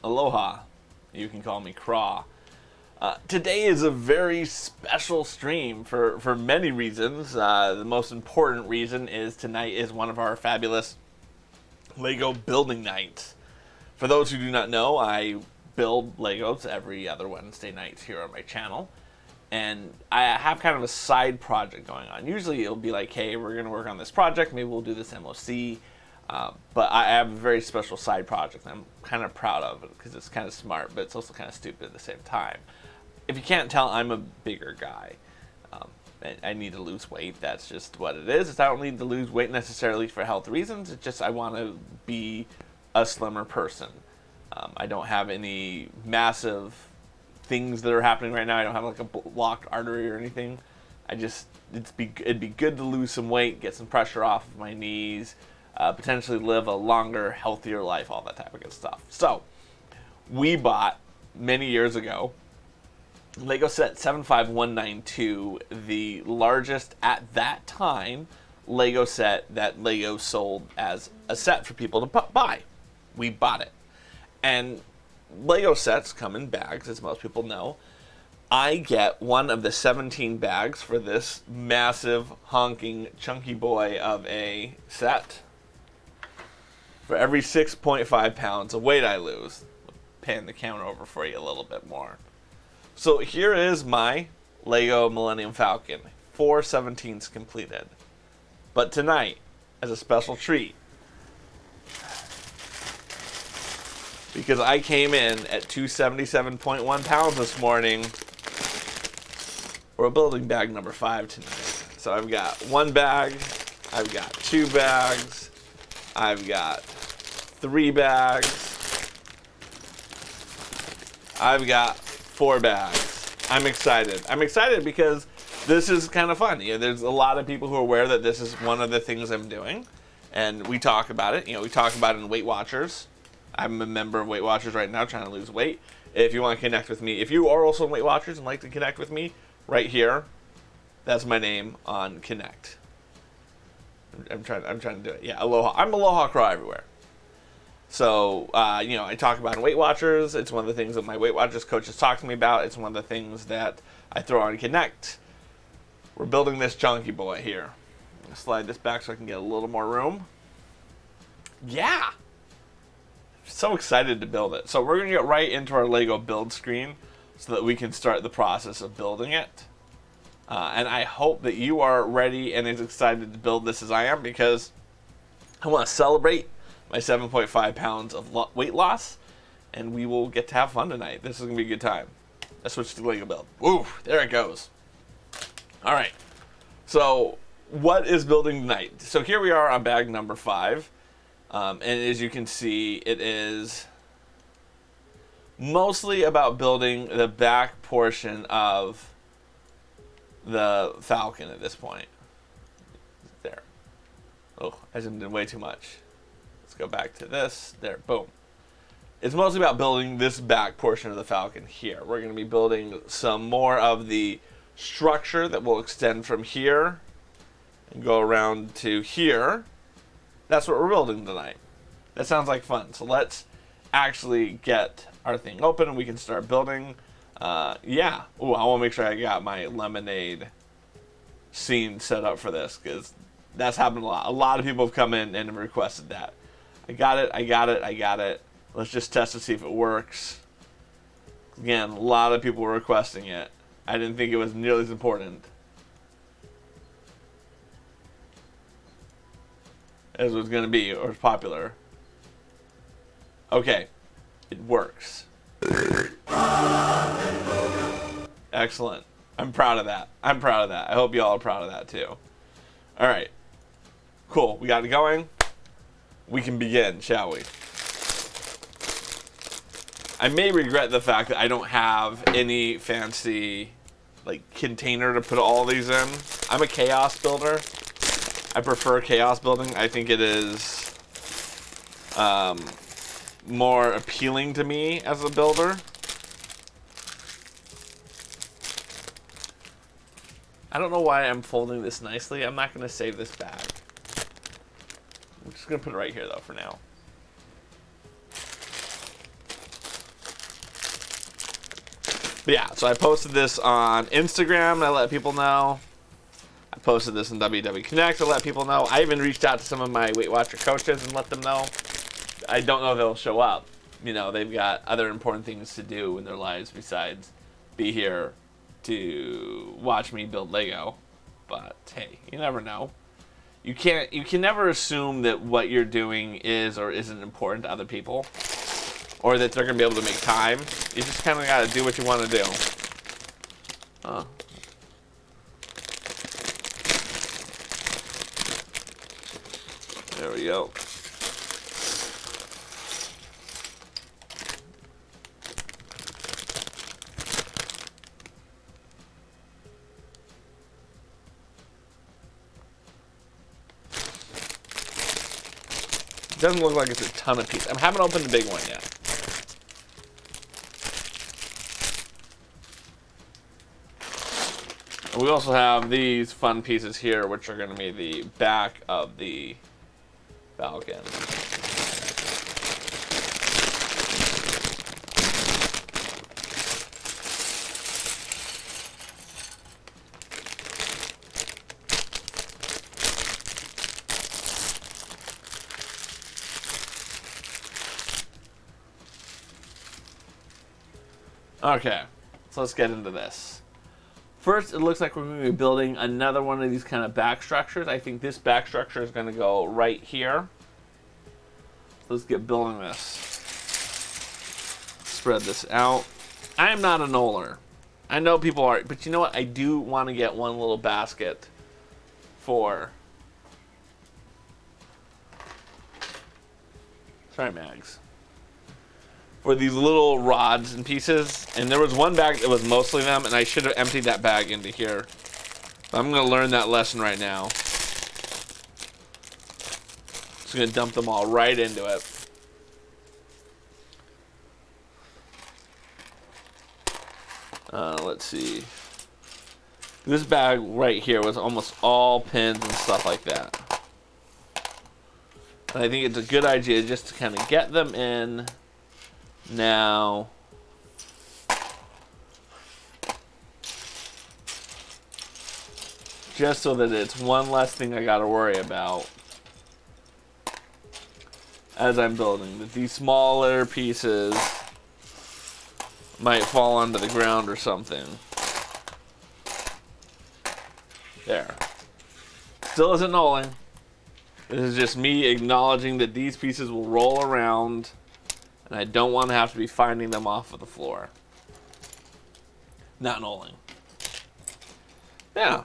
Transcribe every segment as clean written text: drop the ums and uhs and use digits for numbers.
Aloha. You can call me Craw. Today is a very special stream for many reasons. The most important reason is tonight is one of our fabulous Lego building nights. For those who do not know, I build Legos every other Wednesday nights here on my channel. And I have kind of a side project going on. Usually it'll be like, hey, we're going to work on this project. Maybe we'll do this MOC. But I have a very special side project I'm kind of proud of it because it's kind of smart, but it's also kind of stupid at the same time. If you can't tell, I'm a bigger guy. I need to lose weight. That's just what it is. I don't need to lose weight necessarily for health reasons. It's just I want to be a slimmer person. I don't have any massive things that are happening right now. I don't have like a blocked artery or anything. It'd be good to lose some weight, get some pressure off of my knees, potentially live a longer, healthier life, all that type of good stuff. So, we bought, many years ago, Lego set 75192, the largest, at that time, Lego set that Lego sold as a set for people to buy. We bought it. And Lego sets come in bags, as most people know. I get one of the 17 bags for this massive, honking, chunky boy of a set. For every 6.5 pounds of weight I lose. Pan the count over for you a little bit more. So here is my Lego Millennium Falcon. 4 17s completed. But tonight, as a special treat, because I came in at 277.1 pounds this morning, we're building bag number 5 tonight. So I've got 1 bag, I've got 2 bags, I've got 3 bags, I've got 4 bags. I'm excited. I'm excited because this is kind of fun. You know, there's a lot of people who are aware that this is one of the things I'm doing, and we talk about it. You know, we talk about it in Weight Watchers. I'm a member of Weight Watchers right now trying to lose weight. If you want to connect with me, if you are also in Weight Watchers and like to connect with me, right here, that's my name on Connect. I'm trying to do it. Yeah, Aloha. I'm Aloha Craw everywhere. So, you know, I talk about in Weight Watchers. It's one of the things that my Weight Watchers coaches talk to me about. It's one of the things that I throw on Connect. We're building this chunky boy here. I'm going to slide this back so I can get a little more room. Yeah! So excited to build it. So we're going to get right into our Lego build screen so that we can start the process of building it. And I hope that you are ready and as excited to build this as I am, because I want to celebrate my 7.5 pounds of weight loss, and we will get to have fun tonight. This is going to be a good time. Let's switch to Lego build. Woo, there it goes. All right. So what is building tonight? So here we are on bag number 5. And as you can see, it is mostly about building the back portion of the Falcon at this point. There. Oh, I zoomed in way too much. Let's go back to this. There, boom. It's mostly about building this back portion of the Falcon here. We're going to be building some more of the structure that will extend from here and go around to here. That's what we're building tonight. That sounds like fun. So let's actually get our thing open and we can start building. Yeah. Ooh, I want to make sure I got my lemonade scene set up for this, because that's happened a lot. A lot of people have come in and requested that. I got it. Let's just test to see if it works. Again, a lot of people were requesting it. I didn't think it was nearly as important as it was going to be, or as popular. Okay, it works. Excellent. I'm proud of that. I hope you all are proud of that too. All right, cool. We got it going. We can begin, shall we? I may regret the fact that I don't have any fancy container to put all these in. I'm a chaos builder. I prefer chaos building. I think it is more appealing to me as a builder. I don't know why I'm folding this nicely. I'm not going to save this bag. I'm just going to put it right here, though, for now. But yeah, so I posted this on Instagram and I let people know. I posted this in WW Connect to let people know. I even reached out to some of my Weight Watcher coaches and let them know. I don't know if they'll show up. You know, they've got other important things to do in their lives besides be here to watch me build Lego. But hey, you never know. You can never assume that what you're doing is or isn't important to other people, or that they're gonna be able to make time. You just kind of gotta do what you want to do. There we go. Doesn't look like it's a ton of pieces. I haven't opened the big one yet. And we also have these fun pieces here, which are going to be the back of the Falcon. Okay, so let's get into this. First, it looks like we're going to be building another one of these kind of back structures. I think this back structure is going to go right here. So let's get building this. Spread this out. I am not a knoller. I know people are, but you know what? I do want to get one little basket for... Sorry, Mags. For these little rods and pieces, and there was one bag that was mostly them, and I should have emptied that bag into here. But I'm going to learn that lesson right now. Just going to dump them all right into it. Let's see. This bag right here was almost all pins and stuff like that. And I think it's a good idea just to kind of get them in. Now, just so that it's one less thing I gotta worry about as I'm building, that these smaller pieces might fall onto the ground or something. There. Still isn't knolling. This is just me acknowledging that these pieces will roll around. And I don't want to have to be finding them off of the floor. Not knolling. Yeah.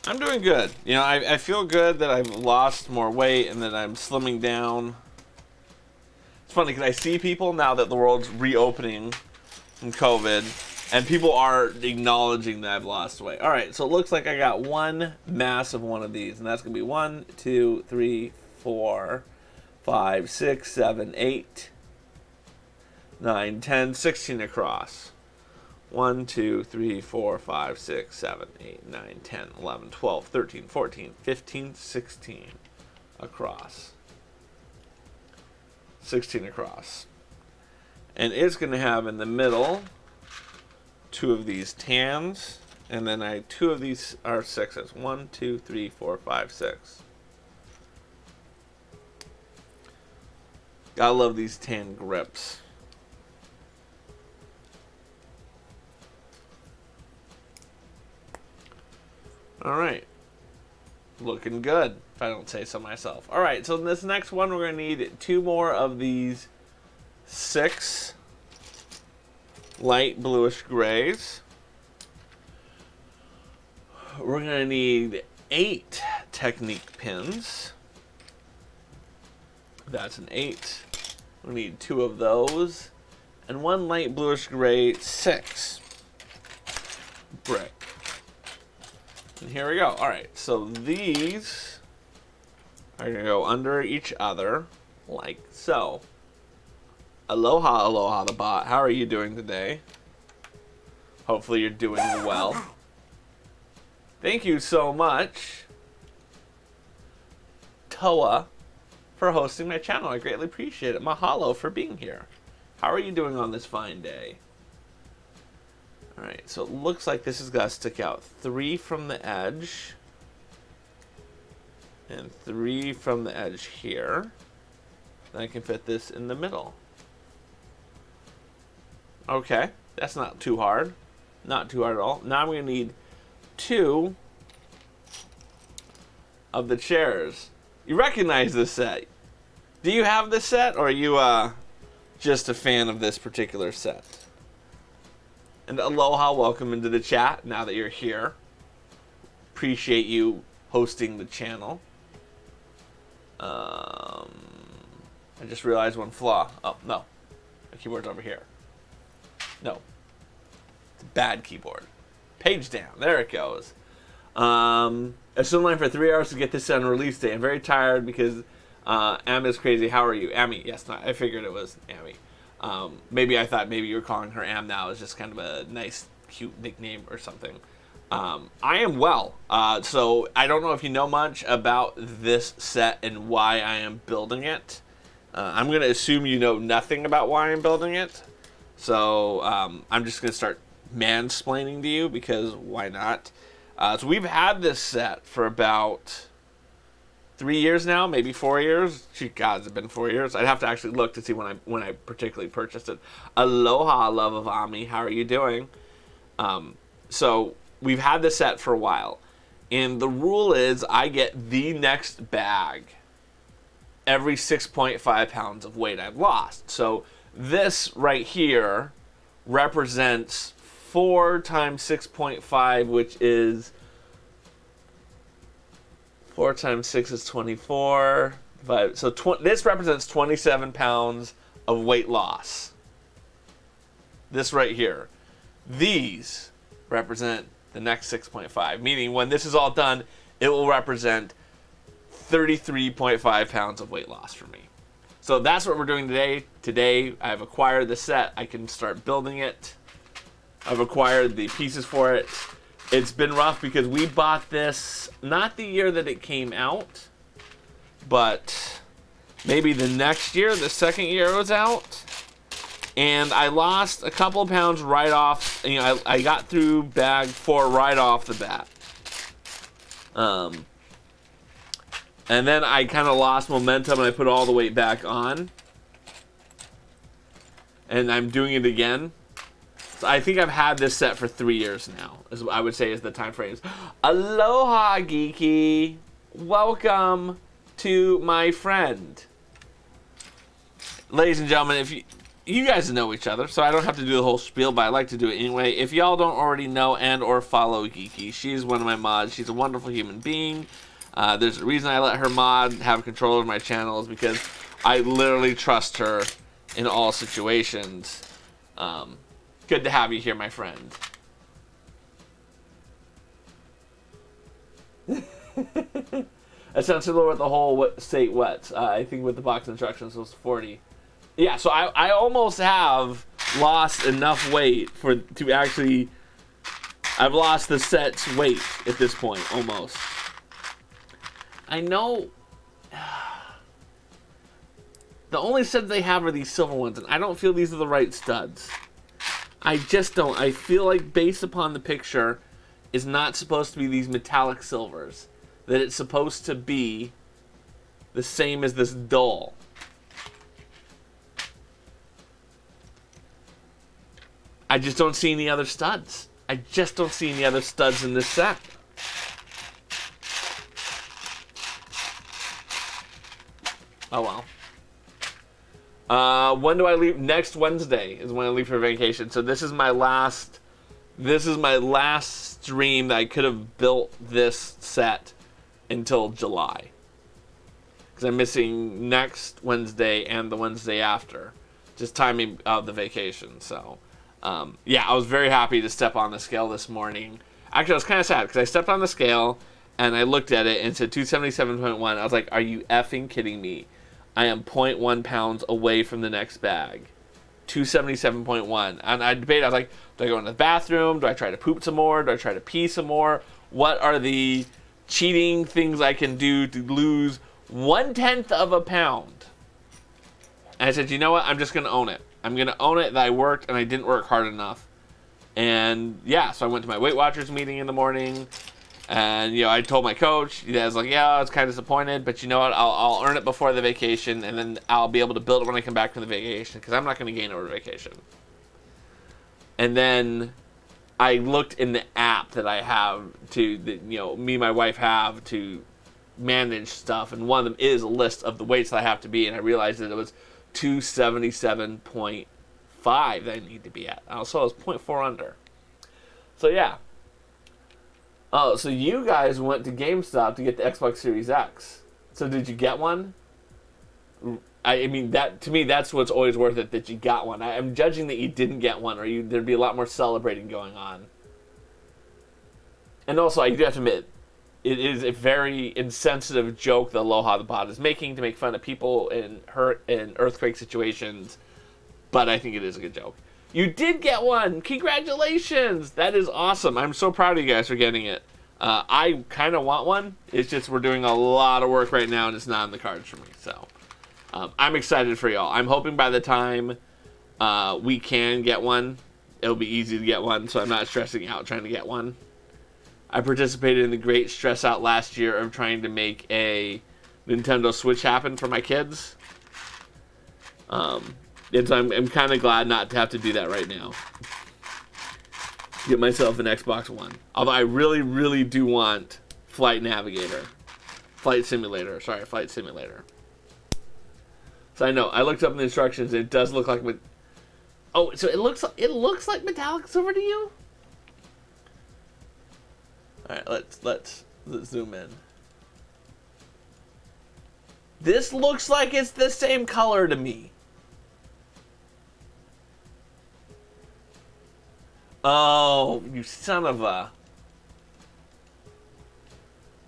I'm doing good. You know, I feel good that I've lost more weight and that I'm slimming down. It's funny because I see people now that the world's reopening from COVID, and people are acknowledging that I've lost weight. All right, so it looks like I got one massive one of these, and that's going to be 1, 2, 3, 4, 5, 6, 7, 8, 9, 10, 16 across. 1, 2, 3, 4, 5, 6, 7, 8, 9, 10, 11, 12, 13, 14, 15, 16 across. 16 across. And it's going to have in the middle 2 of these tans, and then 2 of these are 6s. 1, 2, 3, 4, 5, 6. Gotta love these tan grips. Alright. Looking good, if I don't say so myself. Alright, so in this next one, we're going to need 2 more of these 6 light bluish grays. We're going to need 8 Technique pins. That's an 8. We need 2 of those. And 1 light bluish gray 6 brick. And here we go. Alright, so these are going to go under each other like so. Aloha, aloha the bot. How are you doing today? Hopefully you're doing well. Thank you so much, Toa, for hosting my channel. I greatly appreciate it. Mahalo for being here. How are you doing on this fine day? All right, so it looks like this has got to stick out 3 from the edge. And 3 from the edge here. Then I can fit this in the middle. Okay, that's not too hard. Not too hard at all. Now I'm going to need 2 of the chairs. You recognize this set. Do you have this set, or are you just a fan of this particular set? And aloha, welcome into the chat now that you're here. Appreciate you hosting the channel. I just realized one flaw. Oh, no. The keyboard's over here. No. It's a bad keyboard. Page down. There it goes. I stood in line for 3 hours to get this on release day. I'm very tired because Am is crazy. How are you? Amy. Yes, no, I figured it was Amy. Maybe I thought maybe you were calling her Am now. It's just kind of a nice, cute nickname or something. I am well. So I don't know if you know much about this set and why I am building it. I'm going to assume you know nothing about why I'm building it. So I'm just going to start mansplaining to you because why not? So we've had this set for about 3 years now, maybe 4 years. God, has it been 4 years? I'd have to actually look to see when I particularly purchased it. Aloha, love of Ami. How are you doing? So we've had this set for a while. And the rule is I get the next bag every 6.5 pounds of weight I've lost. So this right here represents 4 times 6.5, which is 4 times 6 is 24. So this represents 27 pounds of weight loss. This right here. These represent the next 6.5, meaning when this is all done, it will represent 33.5 pounds of weight loss for me. So that's what we're doing today. Today, I've acquired the set. I can start building it. I've acquired the pieces for it. It's been rough because we bought this not the year that it came out, but maybe the next year, the second year it was out. And I lost a couple of pounds right off. You know, I got through bag 4 right off the bat. And then I kind of lost momentum and I put all the weight back on. And I'm doing it again. So I think I've had this set for 3 years now, is what I would say is the time frames. Aloha, Geeky. Welcome to my friend. Ladies and gentlemen, if you guys know each other, so I don't have to do the whole spiel, but I like to do it anyway. If y'all don't already know and or follow Geeky, she's one of my mods. She's a wonderful human being. There's a reason I let her mod have control over my channel is because I literally trust her in all situations. Good to have you here, my friend. That sounds similar with the whole state wet. I think with the box instructions was 40. Yeah, so I almost have lost enough weight to actually. I've lost the set's weight at this point, almost. I know. The only studs they have are these silver ones, and I don't feel these are the right studs. I just don't. I feel like based upon the picture, is not supposed to be these metallic silvers. That it's supposed to be the same as this dull. I just don't see any other studs. I just don't see any other studs in this set. Oh well. When do I leave? Next Wednesday is when I leave for vacation. So this is my last stream that I could have built this set until July. Because I'm missing next Wednesday and the Wednesday after. Just timing of the vacation. So, yeah, I was very happy to step on the scale this morning. Actually, I was kind of sad because I stepped on the scale and I looked at it and it said 277.1. I was like, are you effing kidding me? I am 0.1 pounds away from the next bag. 277.1. And I debated, I was like, do I go in the bathroom? Do I try to poop some more? Do I try to pee some more? What are the cheating things I can do to lose 1/10 of a pound? And I said, you know what? I'm just going to own it. I'm going to own it that I worked and I didn't work hard enough. And yeah, so I went to my Weight Watchers meeting in the morning. And, I told my coach, I was like, yeah, I was kind of disappointed, but you know what, I'll earn it before the vacation, and then I'll be able to build it when I come back from the vacation, because I'm not going to gain over vacation. And then I looked in the app that I have me and my wife have to manage stuff, and one of them is a list of the weights that I have to be, and I realized that it was 277.5 that I need to be at. So I was 0.4 under. So yeah. Oh, so you guys went to GameStop to get the Xbox Series X. So did you get one? I mean, that to me, that's what's always worth it, that you got one. I'm judging that you didn't get one, or there'd be a lot more celebrating going on. And also, I do have to admit, it is a very insensitive joke that Aloha the Bot is making to make fun of people in earthquake situations, but I think it is a good joke. You did get one! Congratulations! That is awesome. I'm so proud of you guys for getting it. I kind of want one. It's just we're doing a lot of work right now, and it's not in the cards for me. So I'm excited for y'all. I'm hoping by the time we can get one, it'll be easy to get one, so I'm not stressing out trying to get one. I participated in the great stress out last year of trying to make a Nintendo Switch happen for my kids. And so I'm kind of glad not to have to do that right now. Get myself an Xbox One. Although I really, really do want Flight Simulator. So I know, I looked up in the instructions, and it does look like... Oh, so it looks like metallic silver to you? Alright, let's zoom in. This looks like it's the same color to me. Oh, you son of a...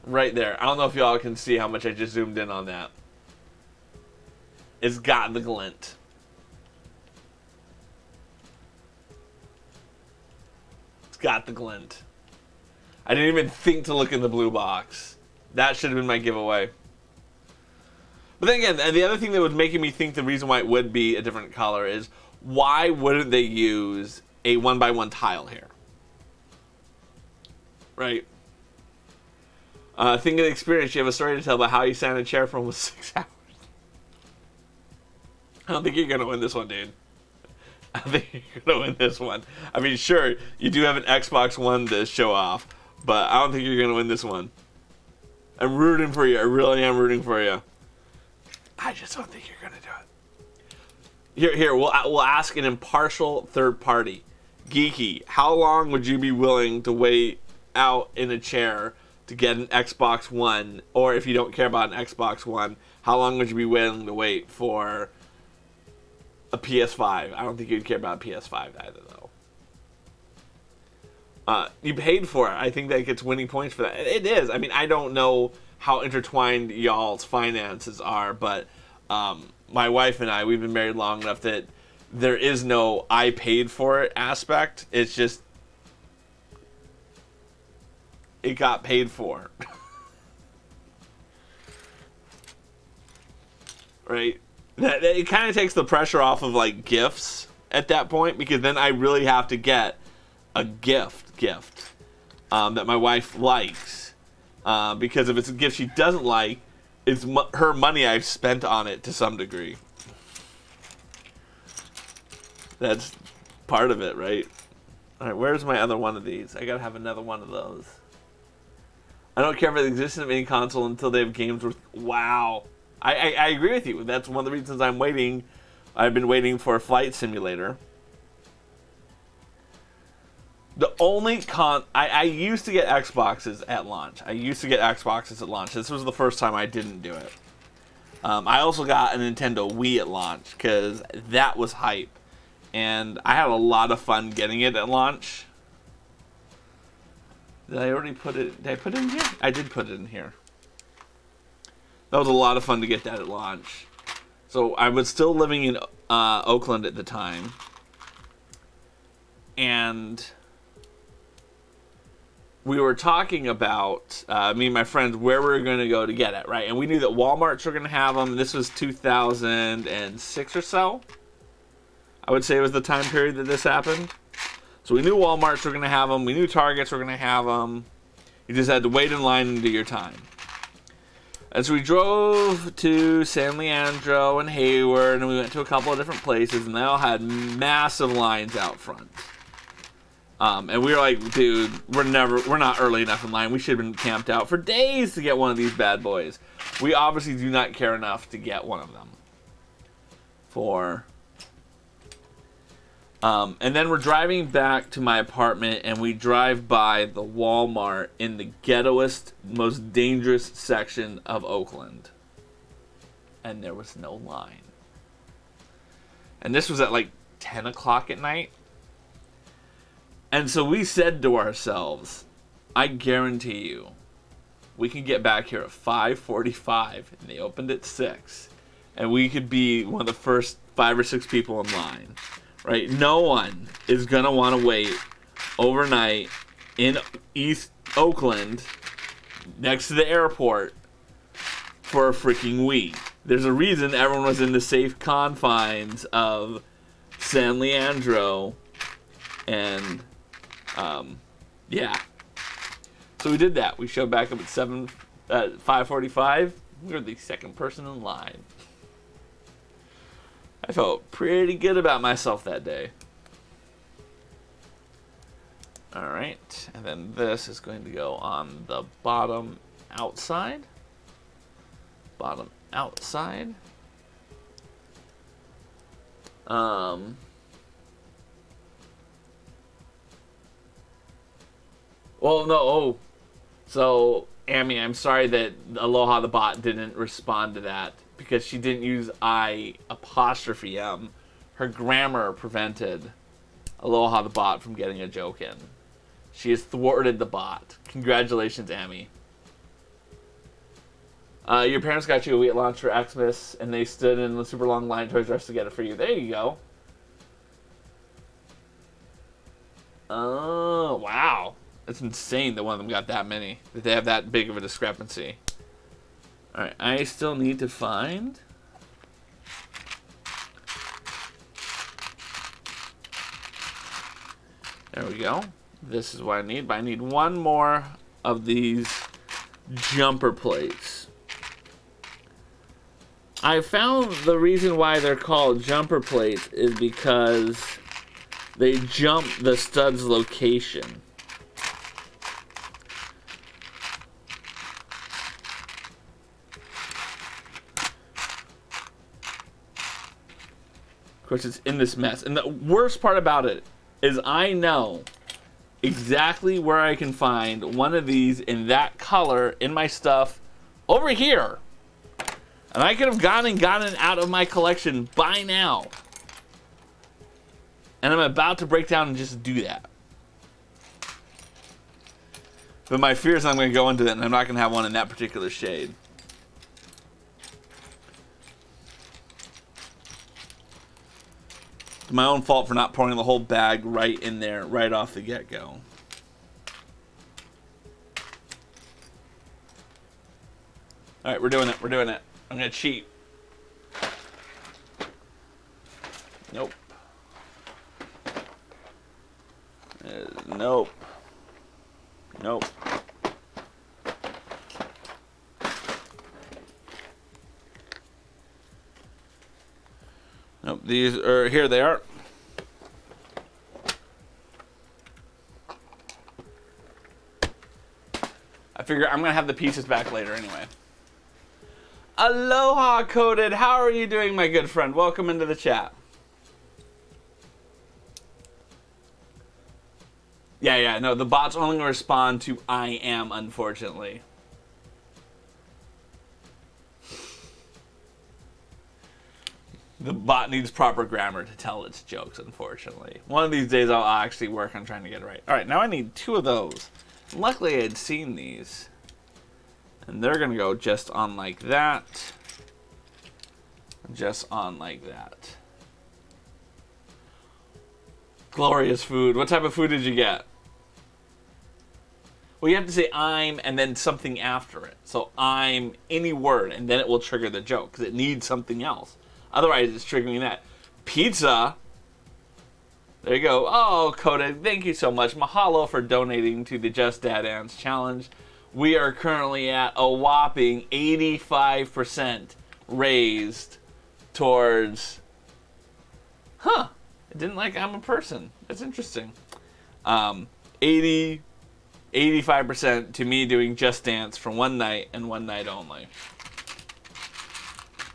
Right there. I don't know if y'all can see how much I just zoomed in on that. It's got the glint. It's got the glint. I didn't even think to look in the blue box. That should have been my giveaway. But then again, the other thing that was making me think the reason why it would be a different color is, why wouldn't they use a 1x1 tile here? Right? Think of the experience. You have a story to tell about how you sat in a chair for almost 6 hours. I don't think you're going to win this one, dude. I don't think you're going to win this one. I mean, sure, you do have an Xbox One to show off, but I don't think you're going to win this one. I'm rooting for you. I really am rooting for you. I just don't think you're going to do it. Here, we'll ask an impartial third party. Geeky, how long would you be willing to wait out in a chair to get an Xbox One? Or if you don't care about an Xbox One, how long would you be willing to wait for a PS5? I don't think you'd care about a PS5 either, though. You paid for it. I think that gets winning points for that. It is. I mean, I don't know how intertwined y'all's finances are, but my wife and I, we've been married long enough that there is no I paid for it aspect. It's just, it got paid for. Right? It kind of takes the pressure off of, like, gifts at that point, because then I really have to get a gift that my wife likes. Because if it's a gift she doesn't like, it's her money I've spent on it to some degree. That's part of it, right? All right, where's my other one of these? I gotta have another one of those. I don't care for the existence of any console until they have games worth... Wow. I agree with you. That's one of the reasons I'm waiting. I've been waiting for Flight Simulator. The only I used to get Xboxes at launch. This was the first time I didn't do it. I also got a Nintendo Wii at launch, because that was hype. And I had a lot of fun getting it at launch. Did I already put it? Did I put it in here? I did put it in here. That was a lot of fun to get that at launch. So I was still living in Oakland at the time. And we were talking about, me and my friends, where we were going to go to get it, right? And we knew that Walmarts were going to have them. This was 2006 or so. I would say was the time period that this happened. So we knew Walmarts were going to have them. We knew Targets were going to have them. You just had to wait in line and do your time. As we drove to San Leandro and Hayward, and we went to a couple of different places, and they all had massive lines out front. And we were like, dude, we're not early enough in line. We should have been camped out for days to get one of these bad boys. We obviously do not care enough to get one of them. And then we're driving back to my apartment, and we drive by the Walmart in the ghettoest, most dangerous section of Oakland. And there was no line. And this was at like 10 o'clock at night. And so we said to ourselves, I guarantee you, we can get back here at 5:45, and they opened at 6, and we could be one of the first 5 or 6 people in line, right? No one is going to want to wait overnight in East Oakland, next to the airport, for a freaking week. There's a reason everyone was in the safe confines of San Leandro, and yeah. So we did that. We showed back up at 5:45. We were the second person in line. I felt pretty good about myself that day. All right, and then this is going to go on the bottom outside. Bottom outside. Well, no. Oh, so Amy, I'm sorry that Aloha the bot didn't respond to that because she didn't use I''M. Her grammar prevented Aloha the bot from getting a joke in. She has thwarted the bot. Congratulations, Amy. Your parents got you a Wii at launch for Xmas, and they stood in a super long line at Toys R Us to get it for you. There you go. Oh, wow. It's insane that one of them got that many. That they have that big of a discrepancy. Alright, I still need to find... There we go. This is what I need. But I need one more of these jumper plates. I found the reason why they're called jumper plates is because they jump the stud's location. Of course, it's in this mess. And the worst part about it is I know exactly where I can find one of these in that color in my stuff over here. And I could have gone and gotten it out of my collection by now. And I'm about to break down and just do that. But my fear is I'm going to go into it and I'm not going to have one in that particular shade. It's my own fault for not pouring the whole bag right in there, right off the get-go. Alright, we're doing it. We're doing it. I'm going to cheat. Nope. Nope. Nope. Nope. These are, here they are. I figure I'm going to have the pieces back later anyway. Aloha, Coded. How are you doing, my good friend? Welcome into the chat. Yeah, no, the bots only respond to I am, unfortunately. The bot needs proper grammar to tell its jokes, unfortunately. One of these days I'll actually work on trying to get it right. Alright, now I need 2 of those. Luckily I had seen these. And they're going to go just on like that. Just on like that. Glorious food. What type of food did you get? Well, you have to say I'm and then something after it. So I'm any word, and then it will trigger the joke, because it needs something else. Otherwise, it's triggering that. Pizza? There you go. Oh, Kodak, thank you so much. Mahalo for donating to the Just Dad Ants Challenge. We are currently at a whopping 85% raised towards... Huh. It didn't like I'm a person. That's interesting. 85% to me doing Just Dance for one night and one night only.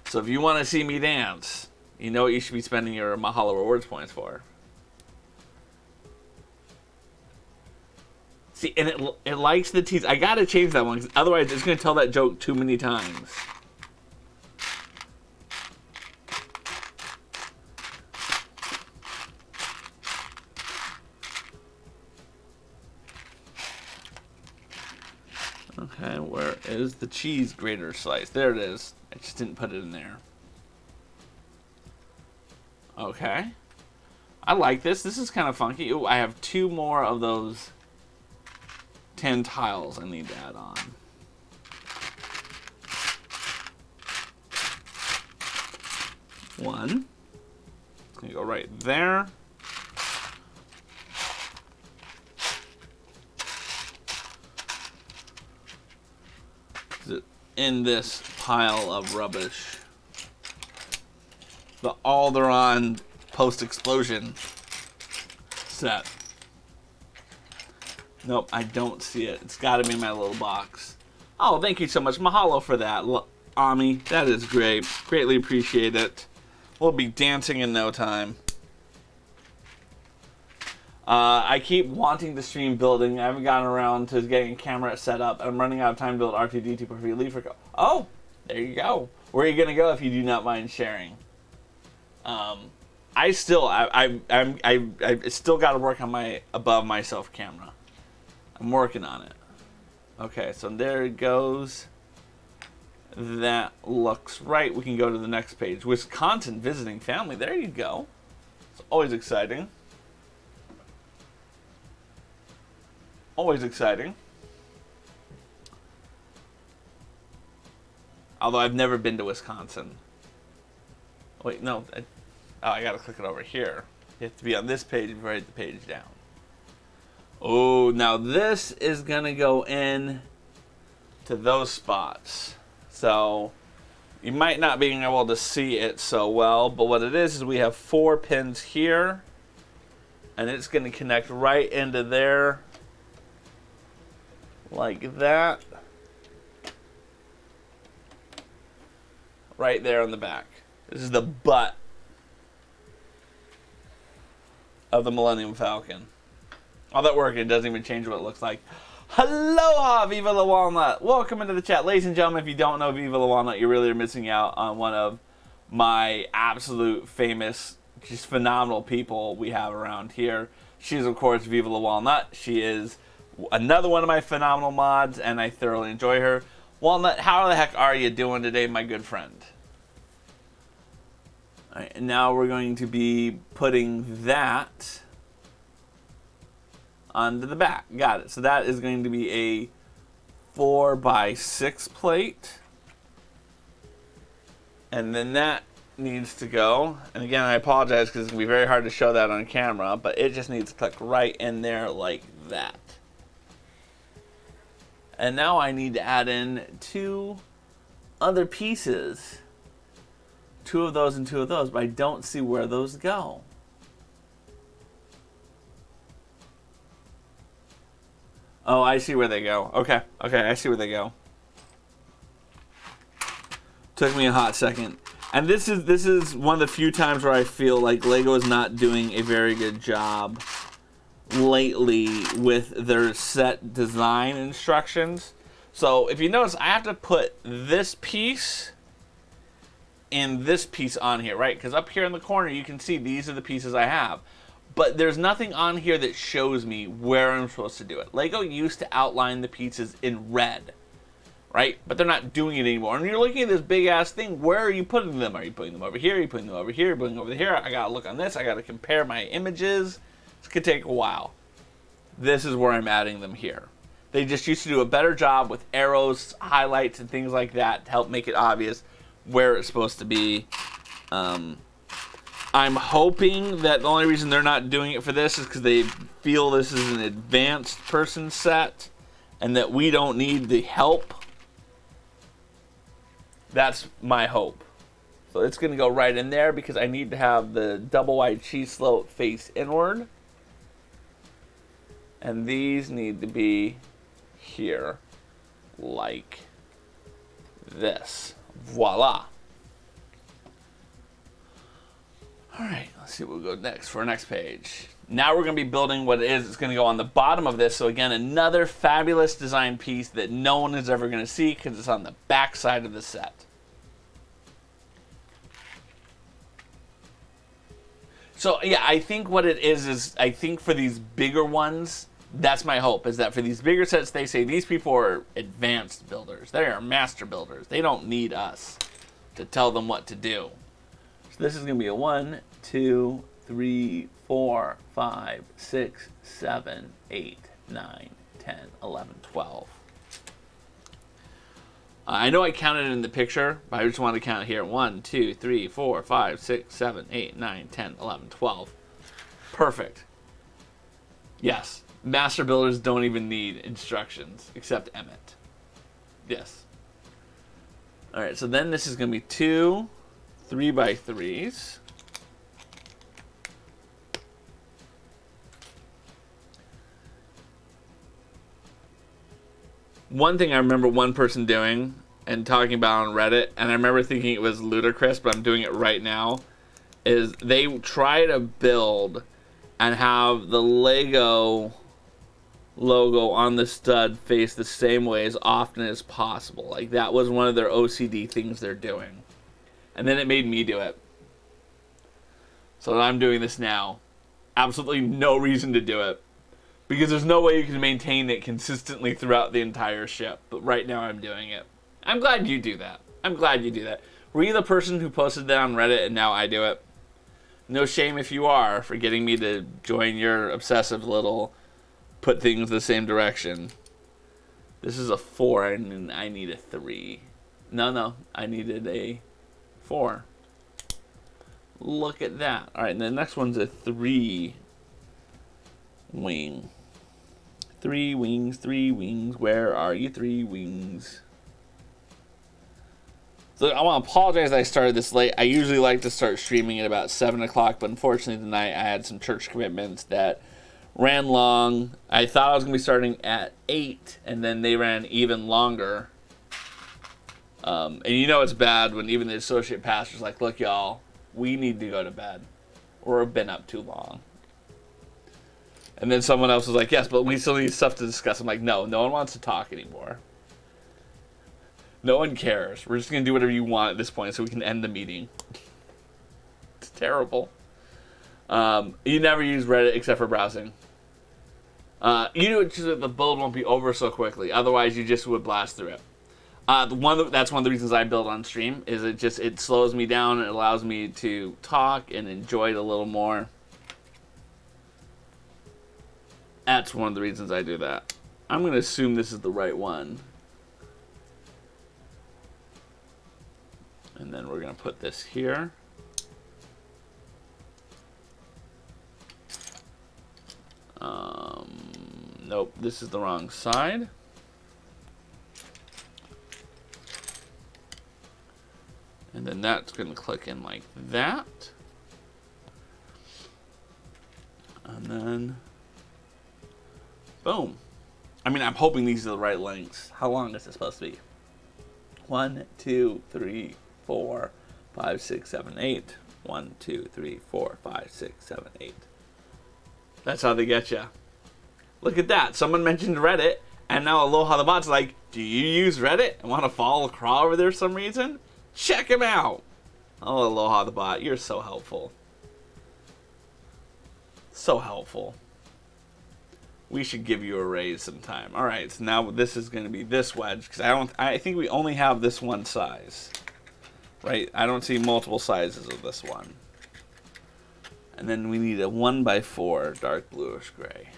So if you want to see me dance, you know what you should be spending your Mahalo rewards points for. See, and it likes the tease. I gotta change that one, because otherwise it's gonna tell that joke too many times. Okay, where is the cheese grater slice? There it is. I just didn't put it in there. Okay. I like this. This is kind of funky. Ooh, I have 2 more of those 10 tiles I need to add on. One. It's going to go right there. In this pile of rubbish. The Alderon post-explosion set. Nope, I don't see it. It's got to be in my little box. Oh, thank you so much. Mahalo for that, Ami. That is great. Greatly appreciate it. We'll be dancing in no time. I keep wanting to stream building. I haven't gotten around to getting a camera set up. I'm running out of time to build R2D2 before you leave for go. Oh, there you go. Where are you gonna go if you do not mind sharing? I still got to work on my above myself camera. I'm working on it. Okay, so there it goes. That looks right. We can go to the next page. Wisconsin visiting family. There you go. It's always exciting. Always exciting. Although I've never been to Wisconsin. Wait, no. I gotta click it over here. You have to be on this page and write the page down. Oh, now this is gonna go in to those spots. So you might not be able to see it so well, but what it is we have 4 pins here, and it's gonna connect right into there. Like that. Right there on the back. This is the butt of the Millennium Falcon. All that work, it doesn't even change what it looks like. Aloha, Viva la Walnut. Welcome into the chat. Ladies and gentlemen, if you don't know Viva la Walnut, you really are missing out on one of my absolute famous, just phenomenal people we have around here. She's, of course, Viva la Walnut. She is another one of my phenomenal mods, and I thoroughly enjoy her. Walnut, how the heck are you doing today, my good friend? All right, and now we're going to be putting that onto the back. Got it. So that is going to be a 4x6 plate. And then that needs to go. And again, I apologize because it's going to be very hard to show that on camera, but it just needs to click right in there like that. And now I need to add in 2 other pieces. 2 of those and 2 of those, but I don't see where those go. Oh, I see where they go. Okay, I see where they go. Took me a hot second. And this is one of the few times where I feel like LEGO is not doing a very good job lately with their set design instructions. So if you notice, I have to put this piece and this piece on here, right? Because up here in the corner you can see these are the pieces I have, but there's nothing on here that shows me where I'm supposed to do it. LEGO used to outline the pieces in red, right? But they're not doing it anymore. And you're looking at this big ass thing. Where are you putting them? Are you putting them over here? Are you putting them over here? Are you putting them over here? I gotta look on this. I gotta compare my images. This could take a while. This is where I'm adding them here. They just used to do a better job with arrows, highlights, and things like that to help make it obvious where it's supposed to be I'm hoping that the only reason they're not doing it for this is because they feel this is an advanced person set and that we don't need the help. That's my hope. So it's going to go right in there because I need to have the double wide cheese slope face inward. And these need to be here like this. Voila. Alright, let's see what we'll go next for our next page. Now we're going to be building what it is. It's going to go on the bottom of this. So again, another fabulous design piece that no one is ever going to see because it's on the back side of the set. So yeah, I think what it is I think for these bigger ones, that's my hope, is that for these bigger sets, they say these people are advanced builders. They are master builders. They don't need us to tell them what to do. So this is going to be a 1, 2, 3, 4, 5, 6, 7, 8, 9, 10, 11, 12. I know I counted it in the picture, but I just want to count it here. 1, 2, 3, 4, 5, 6, 7, 8, 9, 10, 11, 12. Perfect. Yes. Master builders don't even need instructions, except Emmett. Yes. Alright, so then this is going to be 2 3x3s. One thing I remember one person doing and talking about on Reddit, and I remember thinking it was ludicrous, but I'm doing it right now, is they try to build and have the Lego logo on the stud face the same way as often as possible. Like, that was one of their OCD things they're doing. And then it made me do it. So I'm doing this now. Absolutely no reason to do it. Because there's no way you can maintain it consistently throughout the entire ship. But right now I'm doing it. I'm glad you do that. I'm glad you do that. Were you the person who posted that on Reddit and now I do it? No shame if you are for getting me to join your obsessive little put things the same direction. This is a 4 and I need a 3. No, I needed a 4. Look at that. Alright, and the next one's a 3 wing. 3 wings, 3 wings. Where are you, 3 wings? So I want to apologize that I started this late. I usually like to start streaming at about 7 o'clock, but unfortunately tonight I had some church commitments that ran long. I thought I was going to be starting at 8, and then they ran even longer. And you know it's bad when even the associate pastor's like, look, y'all, we need to go to bed. Or have been up too long. And then someone else was like, yes, but we still need stuff to discuss. I'm like, no one wants to talk anymore. No one cares. We're just going to do whatever you want at this point so we can end the meeting. It's terrible. You never use Reddit except for browsing. You do it so that the build won't be over so quickly. Otherwise, you just would blast through it. That's one of the reasons I build on stream, is it slows me down and it allows me to talk and enjoy it a little more. That's one of the reasons I do that. I'm going to assume this is the right one. And then we're going to put this here. Nope, this is the wrong side. And then that's going to click in like that. And then, boom. I mean, I'm hoping these are the right lengths. How long is this supposed to be? 1, 2, 3, 4, 5, 6, 7, 8. 1, 2, 3, 4, 5, 6, 7, 8. That's how they get you. Look at that. Someone mentioned Reddit, and now Aloha the Bot's like, do you use Reddit and want to follow Craw over there for some reason? Check him out. Oh, Aloha the Bot, you're so helpful. So helpful. We should give you a raise sometime. All right, so now this is going to be this wedge, because I think we only have this one size. Right? I don't see multiple sizes of this one. And then we need a 1x4 dark bluish gray.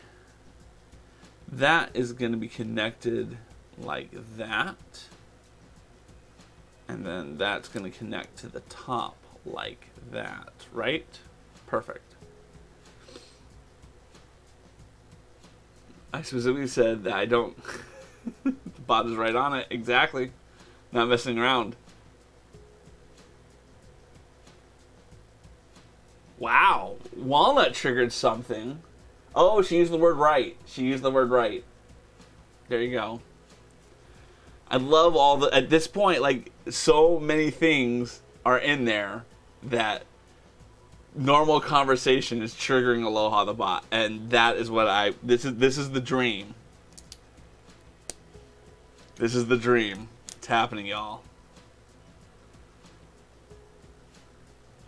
That is going to be connected like that. And then that's going to connect to the top like that, right? Perfect. I specifically said that I don't... The bot is right on it. Exactly. Not messing around. Wow. Walnut triggered something. Oh, she used the word right. She used the word right. There you go. I love all the... At this point, like, so many things are in there that normal conversation is triggering Aloha the bot. And that is what I... This is the dream. This is the dream. It's happening, y'all.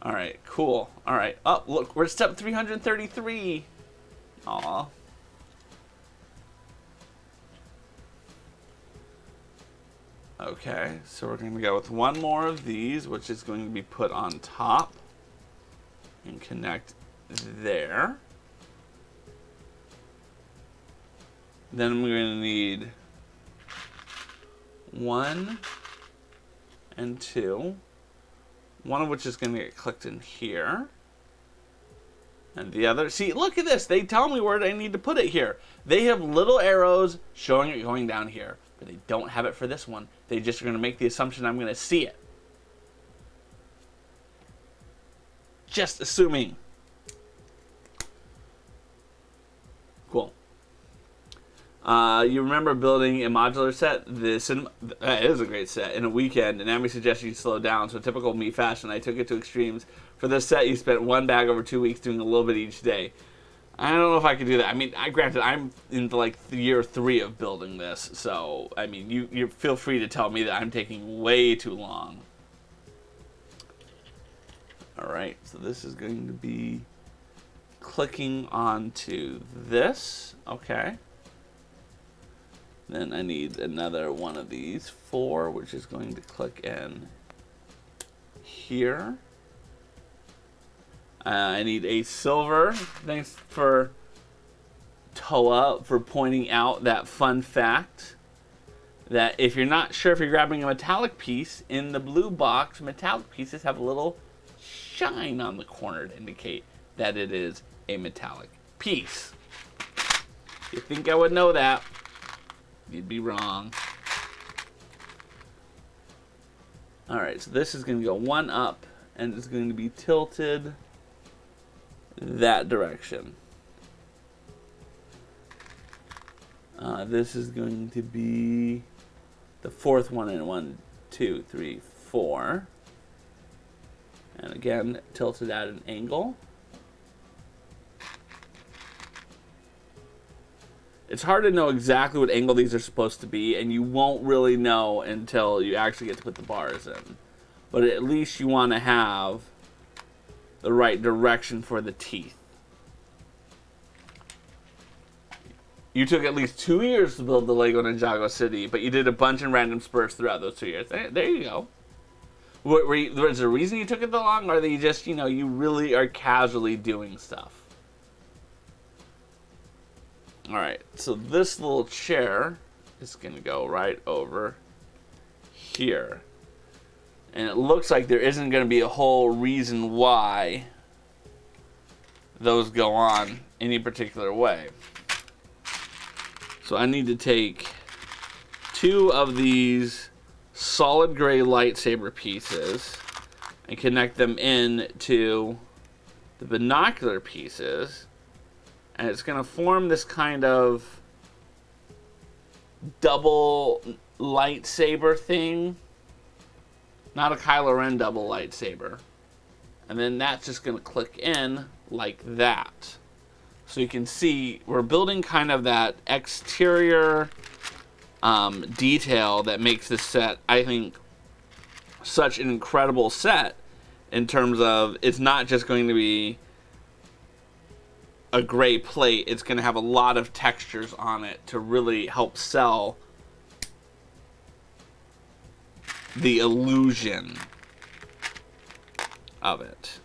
Alright, cool. Alright. Oh, look, we're at step 333. Aw. Okay, so we're going to go with one more of these, which is going to be put on top and connect there. Then we're going to need 1 and 2. One of which is going to get clicked in here. And the other... See, look at this. They tell me where I need to put it here. They have little arrows showing it going down here. But they don't have it for this one. They just are going to make the assumption I'm going to see it. Just assuming. Cool. You remember building a modular set? It is a great set. In a weekend, and Amy suggested you slow down. So typical me fashion, I took it to extremes. For this set, you spent one bag over 2 weeks doing a little bit each day. I don't know if I could do that. I mean, granted, I'm into like year 3 of building this. So, I mean, you feel free to tell me that I'm taking way too long. Alright, so this is going to be clicking onto this. Okay. Then I need another one of these, 4, which is going to click in here. I need a silver. Thanks for Toa for pointing out that fun fact that if you're not sure if you're grabbing a metallic piece, in the blue box, metallic pieces have a little shine on the corner to indicate that it is a metallic piece. You think I would know that? You'd be wrong. Alright, so this is going to go 1 up, and it's going to be tilted that direction. This is going to be the 4th one in 1, 2, 3, 4. And again, tilted at an angle. It's hard to know exactly what angle these are supposed to be, and you won't really know until you actually get to put the bars in. But at least you want to have the right direction for the teeth. You took at least 2 years to build the Lego Ninjago City, but you did a bunch in random spurts throughout those 2 years. There you go. Was there a reason you took it that long, or that you just, you really are casually doing stuff? Alright, so this little chair is going to go right over here. And it looks like there isn't going to be a whole reason why those go on any particular way. So I need to take 2 of these solid gray lightsaber pieces and connect them in to the binocular pieces. And it's going to form this kind of double lightsaber thing. Not a Kylo Ren double lightsaber. And then that's just going to click in like that. So you can see we're building kind of that exterior detail that makes this set, I think, such an incredible set in terms of it's not just going to be a gray plate. It's going to have a lot of textures on it to really help sell the illusion of it.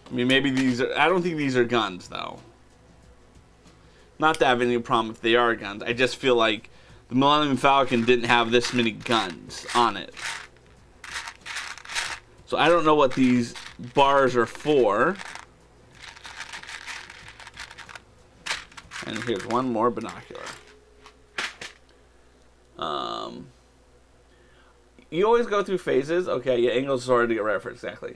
I mean, maybe these are... I don't think these are guns, though. Not that I have any problem if they are guns. I just feel like the Millennium Falcon didn't have this many guns on it. So I don't know what these bars are for. And here's one more binocular. You always go through phases. Okay, yeah, angles is hard to get right for, exactly.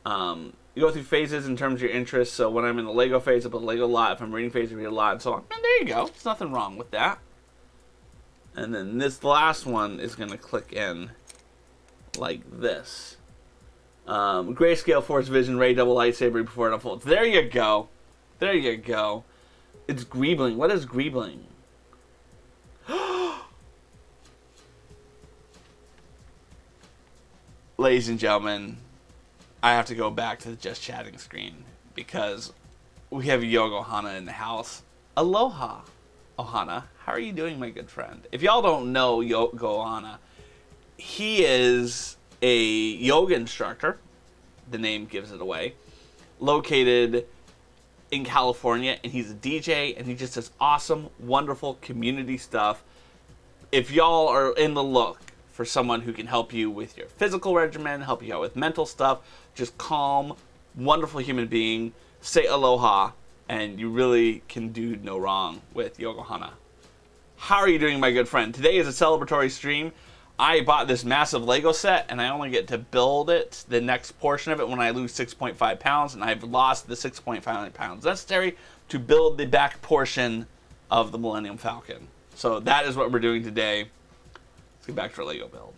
You go through phases in terms of your interests. So when I'm in the Lego phase, I put Lego a lot. If I'm reading phase, I read a lot, and so on. And there you go. There's nothing wrong with that. And then this last one is going to click in like this. Grayscale, Force Vision, Ray, Double Lightsaber before it unfolds. There you go. There you go. It's Greebling. What is Greebling? Ladies and gentlemen, I have to go back to the Just Chatting screen because we have Yoga Ohana in the house. Aloha, Ohana. How are you doing, my good friend? If y'all don't know Yoga Ohana, he is a yoga instructor. The name gives it away. Located in California, and he's a DJ, and he just does awesome, wonderful community stuff. If y'all are in the look for someone who can help you with your physical regimen, help you out with mental stuff, just calm, wonderful human being, say aloha, and you really can do no wrong with Yoga Ohana. How are you doing, my good friend? Today is a celebratory stream. I bought this massive Lego set, and I only get to build it, the next portion of it, when I lose 6.5 pounds, and I've lost the 6.5 pounds necessary to build the back portion of the Millennium Falcon. So that is what we're doing today. Let's get back to our Lego build.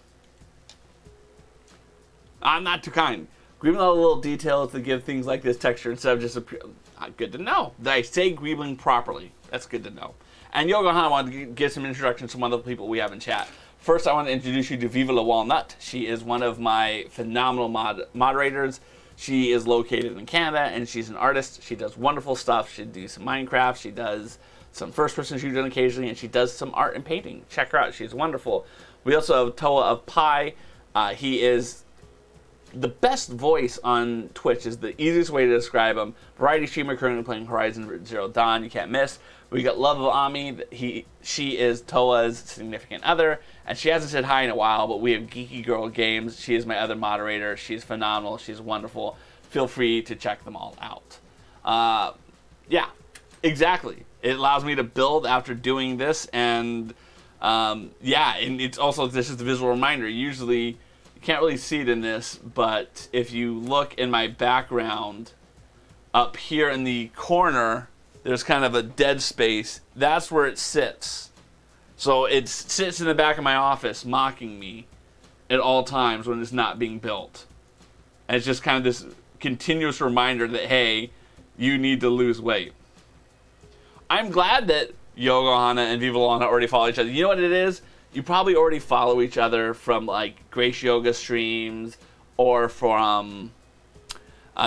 I'm not too kind. Greebling all the little details to give things like this texture instead of just good to know. Did I say Greebling properly? That's good to know. And Yoga Ohana wanted to give some introductions to one of the people we have in chat. First, I want to introduce you to Viva La Walnut. She is one of my phenomenal moderators. She is located in Canada, and she's an artist. She does wonderful stuff. She does some Minecraft. She does some first-person shooting occasionally, and she does some art and painting. Check her out. She's wonderful. We also have Toa of Pi. He is the best voice on Twitch, is the easiest way to describe him. Variety streamer currently playing Horizon Zero Dawn. You can't miss. We got Love of Ami. She is Toa's significant other, and she hasn't said hi in a while, but we have Geeky Girl Games. She is my other moderator. She's phenomenal. She's wonderful. Feel free to check them all out. Yeah, exactly. It allows me to build after doing this, and yeah, and it's also, this is the visual reminder. Usually, you can't really see it in this, but if you look in my background, up here in the corner, there's kind of a dead space. That's where it sits. So it sits in the back of my office mocking me at all times when it's not being built. And it's just kind of this continuous reminder that, hey, you need to lose weight. I'm glad that Yoga Ohana and Viva La Ohana already follow each other. You know what it is? You probably already follow each other from like Grace Yoga streams or from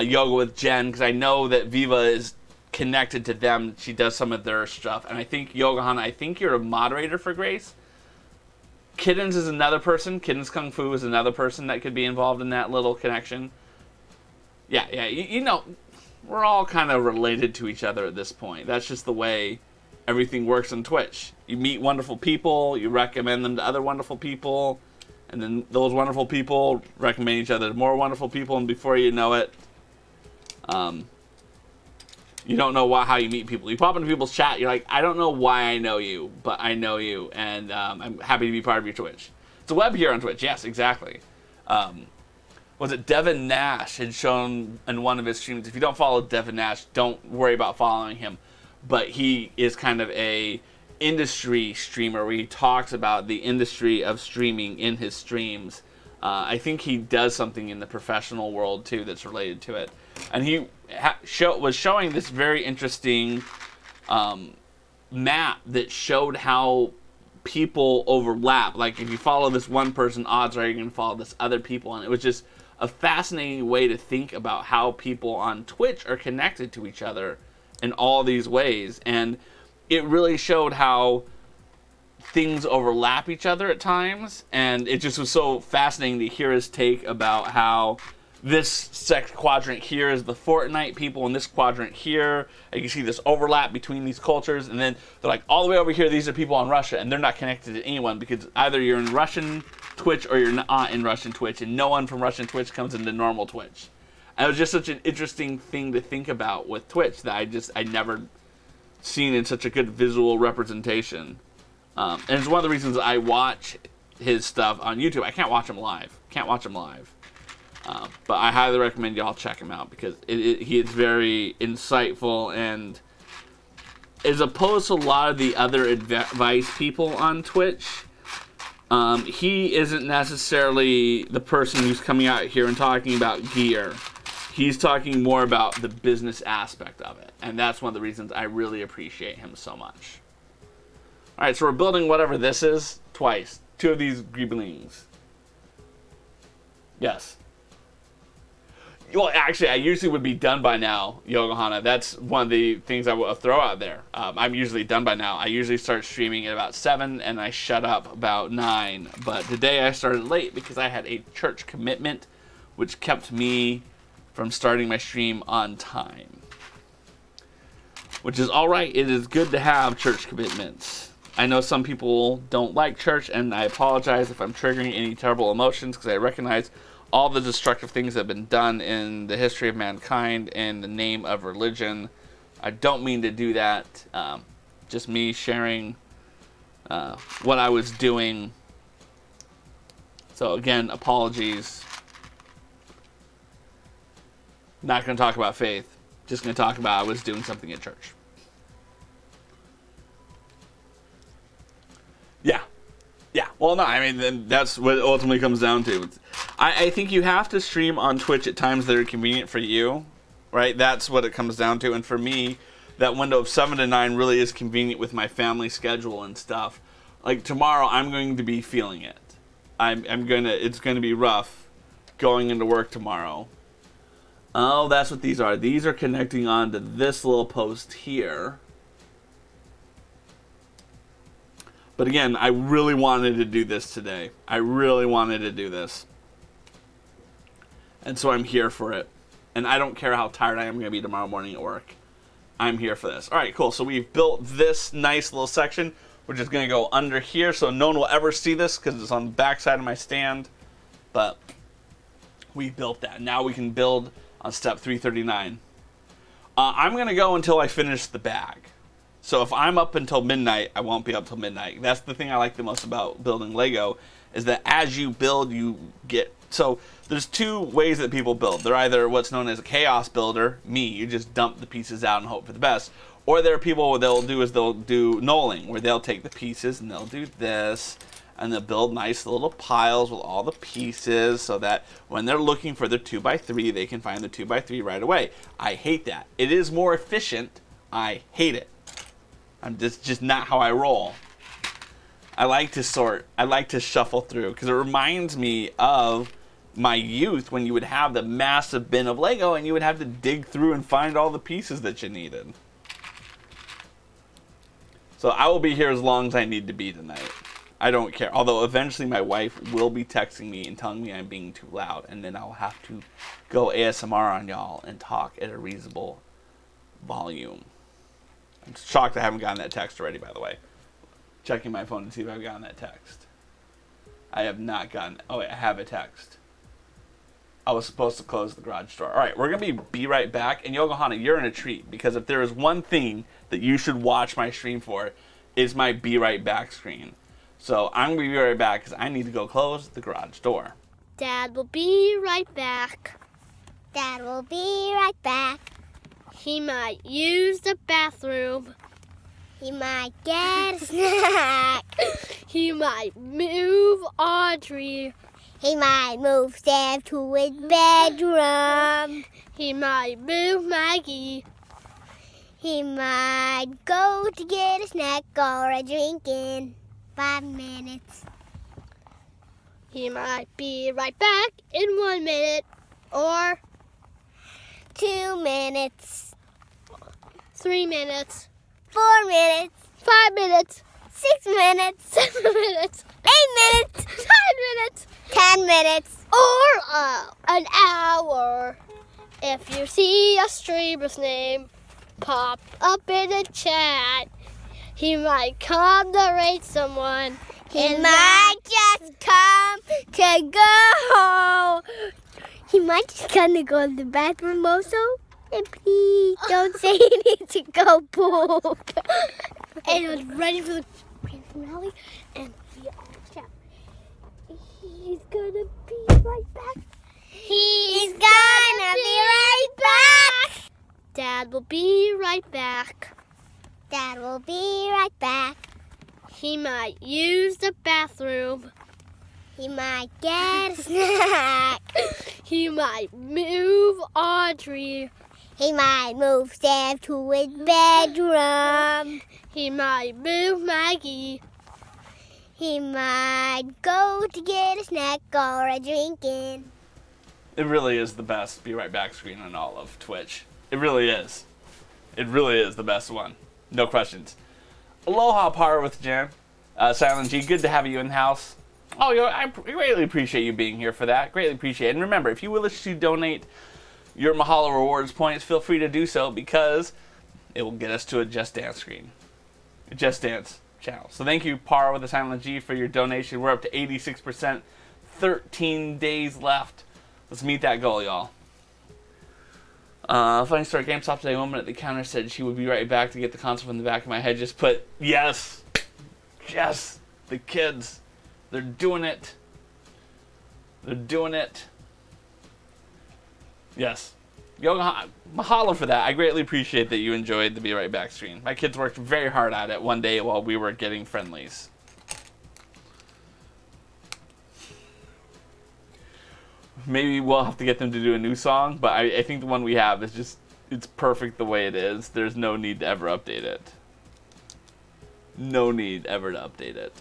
Yoga with Jen, because I know that Viva is connected to them. She does some of their stuff, and I think Yoga Ohana, I think you're a moderator for Grace. Kittens is another person. Kittens Kung Fu is another person that could be involved in that little connection. Yeah, you know, we're all kind of related to each other at this point. That's just the way everything works on Twitch. You meet wonderful people, you recommend them to other wonderful people, and then those wonderful people recommend each other to more wonderful people, and before you know it, you don't know how you meet people. You pop into people's chat, you're like, I don't know why I know you, but I know you, and I'm happy to be part of your Twitch. It's a web here on Twitch, yes, exactly. Was it Devin Nash had shown in one of his streams? If you don't follow Devin Nash, don't worry about following him. But he is kind of a industry streamer where he talks about the industry of streaming in his streams. I think he does something in the professional world too that's related to it. And he was showing this very interesting map that showed how people overlap. Like if you follow this one person, odds are you're going to follow this other people. And it was just a fascinating way to think about how people on Twitch are connected to each other in all these ways. And it really showed how things overlap each other at times, and it just was so fascinating to hear his take about how this quadrant here is the Fortnite people, and this quadrant here, and you can see this overlap between these cultures, and then they're like, all the way over here, these are people on Russia, and they're not connected to anyone, because either you're in Russian Twitch or you're not in Russian Twitch, and no one from Russian Twitch comes into normal Twitch. And it was just such an interesting thing to think about with Twitch that I never seen in such a good visual representation. And it's one of the reasons I watch his stuff on YouTube. I can't watch him live. But I highly recommend y'all check him out, because he is very insightful, and as opposed to a lot of the other advice people on Twitch, he isn't necessarily the person who's coming out here and talking about gear. He's talking more about the business aspect of it, and that's one of the reasons I really appreciate him so much. Alright, so we're building whatever this is twice. 2 of these greeblings. Yes. Well, actually, I usually would be done by now, Yokohana. That's one of the things I will throw out there. I'm usually done by now. I usually start streaming at about 7, and I shut up about 9. But today I started late because I had a church commitment, which kept me from starting my stream on time. Which is alright. It is good to have church commitments. I know some people don't like church, and I apologize if I'm triggering any terrible emotions, because I recognize all the destructive things that have been done in the history of mankind in the name of religion. I don't mean to do that. Just me sharing what I was doing. So again, apologies. Not going to talk about faith. Just going to talk about I was doing something at church. Yeah, well, no, I mean, that's what it ultimately comes down to. I think you have to stream on Twitch at times that are convenient for you, right? That's what it comes down to. And for me, that window of 7 to 9 really is convenient with my family schedule and stuff. Like tomorrow, I'm going to be feeling it. It's going to be rough going into work tomorrow. Oh, that's what these are. These are connecting onto this little post here. But again, I really wanted to do this today. I really wanted to do this. And so I'm here for it. And I don't care how tired I am going to be tomorrow morning at work. I'm here for this. All right, cool. So we've built this nice little section, which is going to go under here. So no one will ever see this because it's on the back side of my stand. But we built that. Now we can build on step 339. I'm going to go until I finish the bag. So if I'm up until midnight, I won't be up till midnight. That's the thing I like the most about building Lego, is that as you build, you get... So there's 2 ways that people build. They're either what's known as a chaos builder, me, you just dump the pieces out and hope for the best. Or there are people, what they'll do is they'll do knolling, where they'll take the pieces and they'll do this, and they'll build nice little piles with all the pieces so that when they're looking for their 2x3, they can find the 2x3 right away. I hate that. It is more efficient. I hate it. That's just not how I roll. I like to sort. I like to shuffle through, because it reminds me of my youth when you would have the massive bin of Lego and you would have to dig through and find all the pieces that you needed. So I will be here as long as I need to be tonight. I don't care. Although eventually my wife will be texting me and telling me I'm being too loud, and then I'll have to go ASMR on y'all and talk at a reasonable volume. I'm shocked I haven't gotten that text already, by the way. Checking my phone to see if I've gotten that text. I have not gotten... Oh, wait, I have a text. I was supposed to close the garage door. All right, we're going to be right back. And Yokohana, you're in a treat, because if there is one thing that you should watch my stream for, is my be right back screen. So I'm going to be right back, because I need to go close the garage door. Dad will be right back. Dad will be right back. He might use the bathroom. He might get a snack. He might move Audrey. He might move Sam to his bedroom. He might move Maggie. He might go to get a snack or a drink in 5 minutes. He might be right back in 1 minute or 2 minutes. 3 minutes. 4 minutes. 5 minutes. 6 minutes, 7 minutes, 8 minutes, 9 minutes, 10 minutes, or an hour. If you see a streamer's name pop up in the chat, he might come to rate someone. He might just come to go. He might just come to go to the bathroom also. And please don't say he needs to go poop. And I was ready for the grand finale, and we all shout, he's gonna be right back. He's gonna be right back. Dad will be right back. Dad will be right back. He might use the bathroom. He might get a snack. He might move Audrey. He might move Sam to his bedroom. He might move Maggie. He might go to get a snack or a drink in. It really is the best Be Right Back screen on all of Twitch. It really is. It really is the best one. No questions. Aloha, Power with Jan. Silent G, good to have you in the house. Oh, I greatly appreciate you being here for that. Greatly appreciate it. And remember, if you wish to donate your Mahalo Rewards points, feel free to do so because it will get us to a Just Dance screen. A Just Dance channel. So thank you, Par with the Silent G, for your donation. We're up to 86%. 13 days left. Let's meet that goal, y'all. Funny story, GameStop today, a woman at the counter said she would be right back to get the console from the back of my head. Just put, yes. Yes. The kids. They're doing it. They're doing it. Yes. Mahalo for that. I greatly appreciate that you enjoyed the Be Right Back stream. My kids worked very hard at it one day while we were getting friendlies. Maybe we'll have to get them to do a new song, but I think the one we have is just, it's perfect the way it is. There's no need to ever update it. No need ever to update it.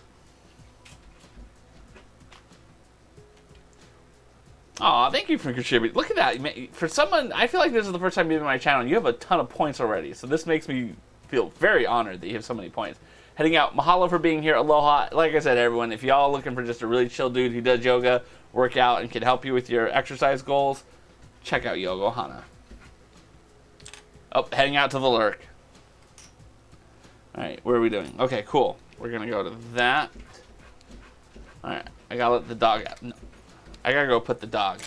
Aw, thank you for contributing. Look at that. For someone, I feel like this is the first time you've been on my channel. You have a ton of points already, so this makes me feel very honored that you have so many points. Heading out, mahalo for being here. Aloha. Like I said, everyone, if y'all looking for just a really chill dude who does yoga, work out, and can help you with your exercise goals, check out Yogo Hana. Oh, heading out to the lurk. Alright, what are we doing? Okay, cool. We're going to go to that. Alright, I got to let the dog out. No. I got to go put the dog.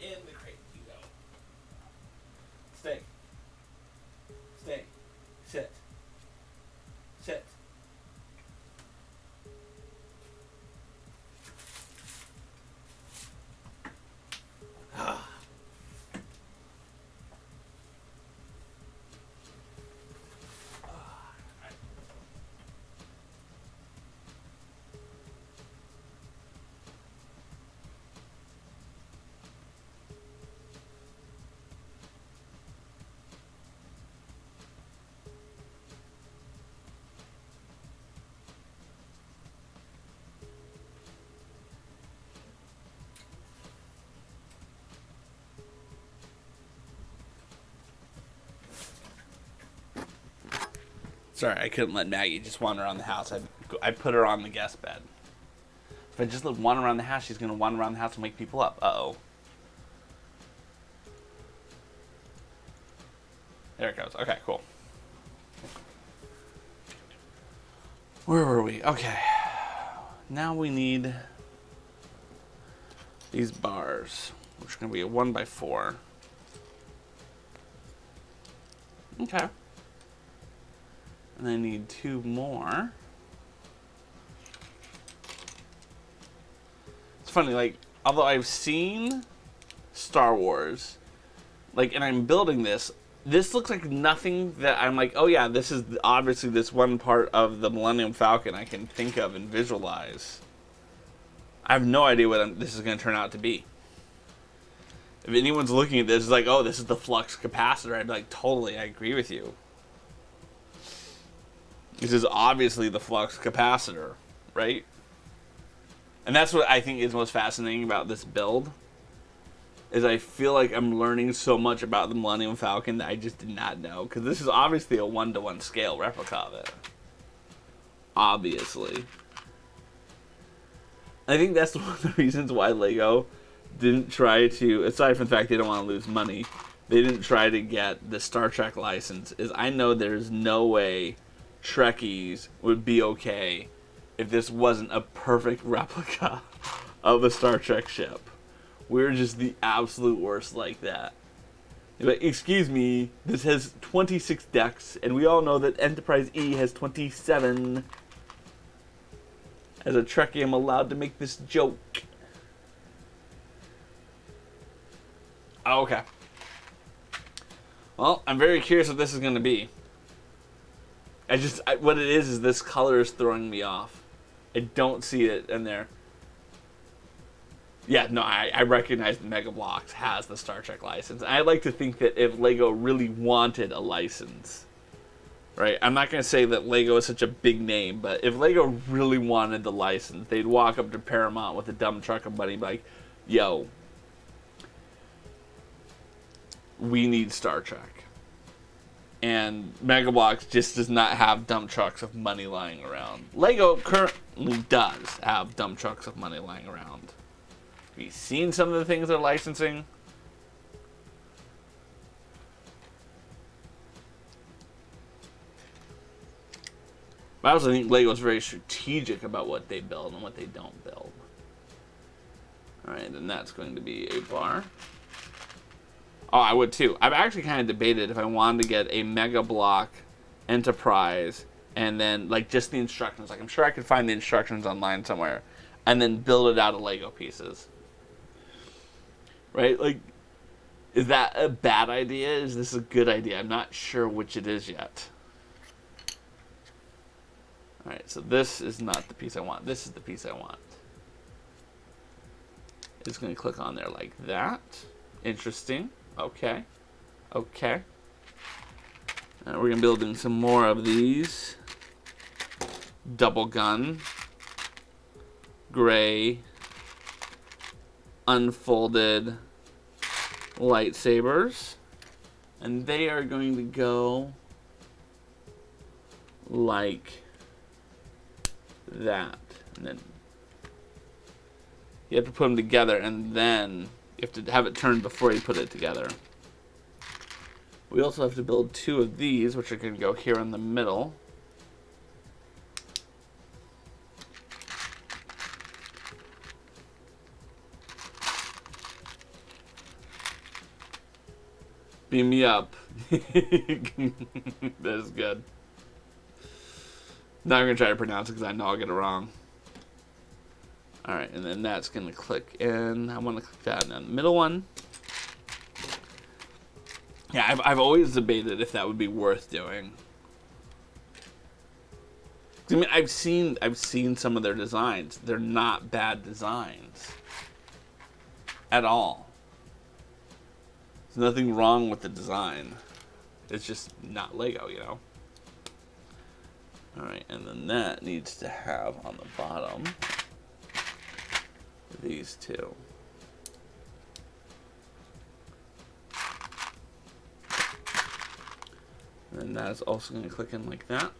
In the crate you go. Stay. Stay. Sit. Sit. Sorry, I couldn't let Maggie just wander around the house. I put her on the guest bed. If I just let wander around the house, she's going to wander around the house and wake people up. Uh-oh. There it goes. Okay, cool. Where were we? Okay. Now we need these bars, which are going to be a 1x4. Okay. And I need 2 more. It's funny, like, although I've seen Star Wars, like, and I'm building this looks like nothing that I'm like, oh yeah, this is obviously this one part of the Millennium Falcon I can think of and visualize. I have no idea what this is going to turn out to be. If anyone's looking at this, it's like, oh, this is the flux capacitor, I'd be like, totally, I agree with you. This is obviously the flux capacitor, right? And that's what I think is most fascinating about this build, is I feel like I'm learning so much about the Millennium Falcon that I just did not know. Because this is obviously a 1-to-1 scale replica of it. Obviously. I think that's one of the reasons why LEGO didn't try to, aside from the fact they don't want to lose money, they didn't try to get the Star Trek license, is I know there's no way Trekkies would be okay if this wasn't a perfect replica of a Star Trek ship. We're just the absolute worst like that. But excuse me, this has 26 decks, and we all know that Enterprise E has 27. As a Trekkie, I'm allowed to make this joke. Oh, okay. Well, I'm very curious what this is going to be. What it is this color is throwing me off. I don't see it in there. Yeah, no, I recognize the Mega Bloks has the Star Trek license. I like to think that if LEGO really wanted a license, right? I'm not going to say that LEGO is such a big name, but if LEGO really wanted the license, they'd walk up to Paramount with a dump truck and be like, yo, we need Star Trek. And Mega Bloks just does not have dump trucks of money lying around. LEGO currently does have dump trucks of money lying around. Have you seen some of the things they're licensing? But I also think LEGO is very strategic about what they build and what they don't build. Alright, and that's going to be a bar. Oh, I would too. I've actually kind of debated if I wanted to get a Mega Blok Enterprise and then, like, just the instructions. Like, I'm sure I could find the instructions online somewhere and then build it out of LEGO pieces. Right? Like, is that a bad idea? Is this a good idea? I'm not sure which it is yet. Alright, so this is not the piece I want. This is the piece I want. It's going to click on there like that. Interesting. Okay. Okay. We're going to be building some more of these. Double gun. Gray. Unfolded lightsabers. And they are going to go like that. And then you have to put them together, and then you have to have it turned before you put it together. We also have to build 2 of these, which are going to go here in the middle. Beam me up. That is good. Now I'm going to try to pronounce it because I know I'll get it wrong. Alright, and then that's going to click in. I want to click that in the middle one. Yeah, I've always debated if that would be worth doing. I mean, I've seen some of their designs. They're not bad designs. At all. There's nothing wrong with the design. It's just not LEGO, you know? Alright, and then that needs to have on the bottom these 2. And that's also going to click in like that.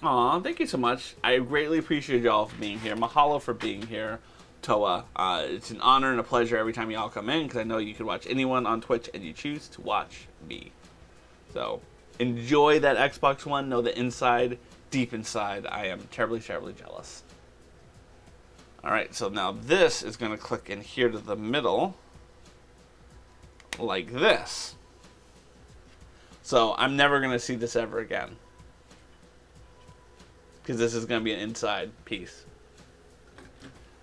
Aw, thank you so much. I greatly appreciate y'all for being here. Mahalo for being here, Toa. It's an honor and a pleasure every time y'all come in, because I know you can watch anyone on Twitch and you choose to watch me. So, enjoy that Xbox One. Know that inside, deep inside, I am terribly, terribly jealous. Alright, so now this is going to click in here to the middle, like this. So I'm never going to see this ever again, because this is going to be an inside piece.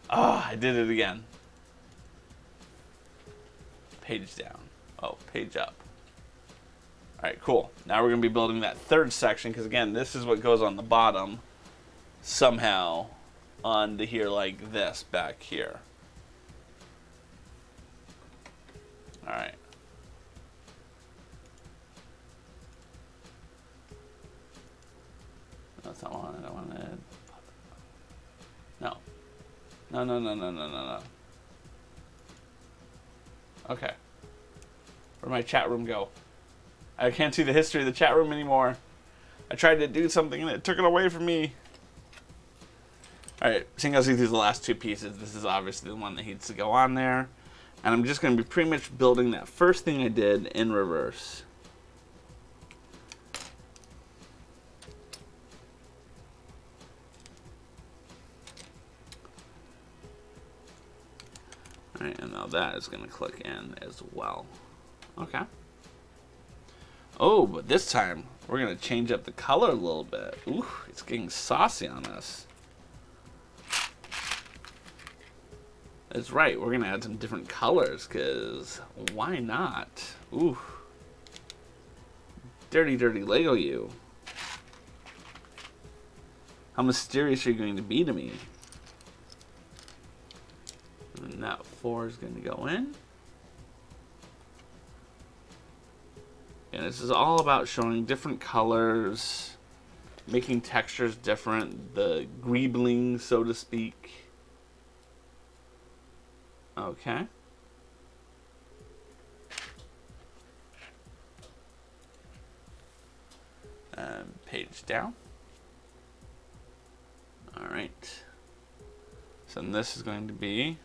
Oh, I did it again. Page down. Oh, page up. Alright, cool. Now we're going to be building that 3rd section, because again, this is what goes on the bottom somehow onto here like this back here. Alright. That's not what I wanted. No. No, no, no, no, no, no, no. Okay. Where'd my chat room go? I can't see the history of the chat room anymore. I tried to do something and it took it away from me. Alright, seeing as these are the last two pieces, this is obviously the one that needs to go on there. And I'm just going to be pretty much building that first thing I did in reverse. Alright, and now that is going to click in as well. Okay. Oh, but this time we're going to change up the color a little bit. Ooh, it's getting saucy on us. That's right, we're going to add some different colors, because why not? Ooh. Dirty, dirty Lego you. How mysterious are you going to be to me? And that 4 is going to go in. And this is all about showing different colors, making textures different, the greebling, so to speak. Okay. Page down. All right. So this is going to be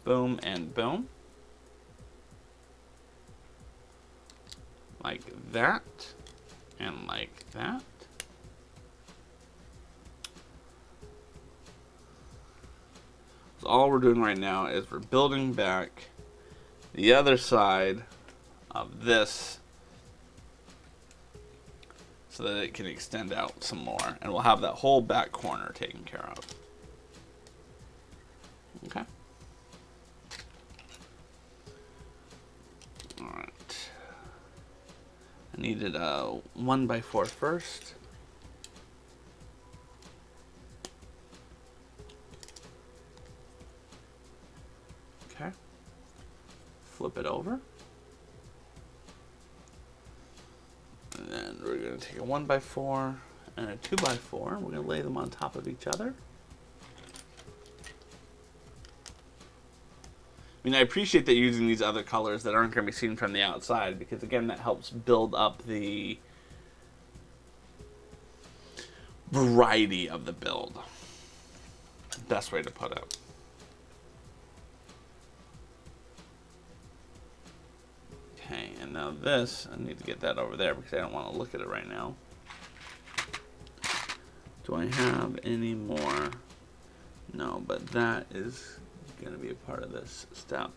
boom and boom. Like that, and like that. So all we're doing right now is we're building back the other side of this so that it can extend out some more, and we'll have that whole back corner taken care of. Okay. All right. I needed a 1x4 first. Okay. Flip it over. And then we're going to take a 1x4 and a 2x4. We're going to lay them on top of each other. I mean, I appreciate that you're using these other colors that aren't going to be seen from the outside, because again, that helps build up the variety of the build. Best way to put it. Okay, and now this, I need to get that over there because I don't want to look at it right now. Do I have any more? No, but that is going to be a part of this step.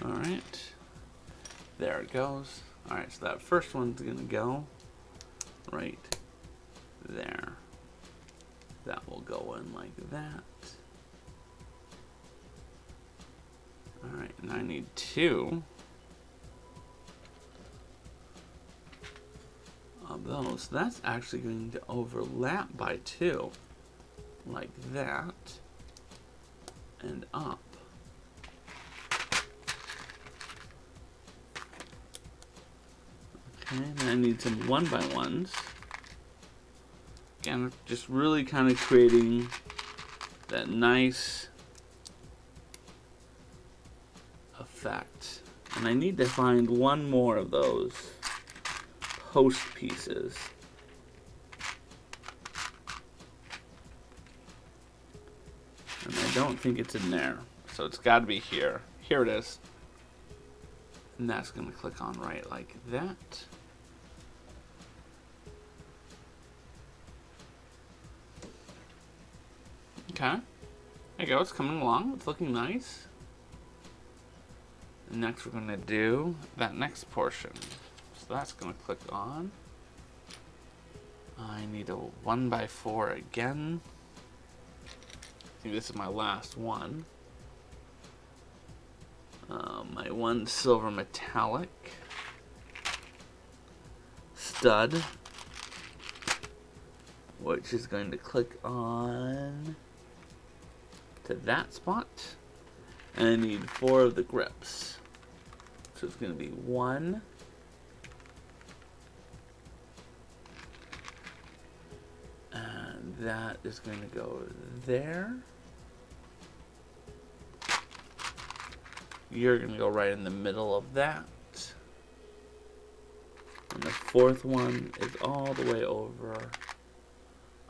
All right, there it goes. All right, so that first one's going to go right there. That will go in like that. All right, and I need 2 of those. That's actually going to overlap by 2, like that, and up. Okay, and I need some 1x1s. Again, just really kind of creating that nice effect. And I need to find one more of those post pieces. And I don't think it's in there. So it's got to be here. Here it is. And that's going to click on right like that. Okay. There you go. It's coming along. It's looking nice. And next we're going to do that next portion. So that's going to click on. I need a 1x4 again. I think this is my last one. My one silver metallic stud, which is going to click on to that spot. And I need 4 of the grips. So it's going to be 1. And that is going to go there. You're going to go right in the middle of that. And the 4th one is all the way over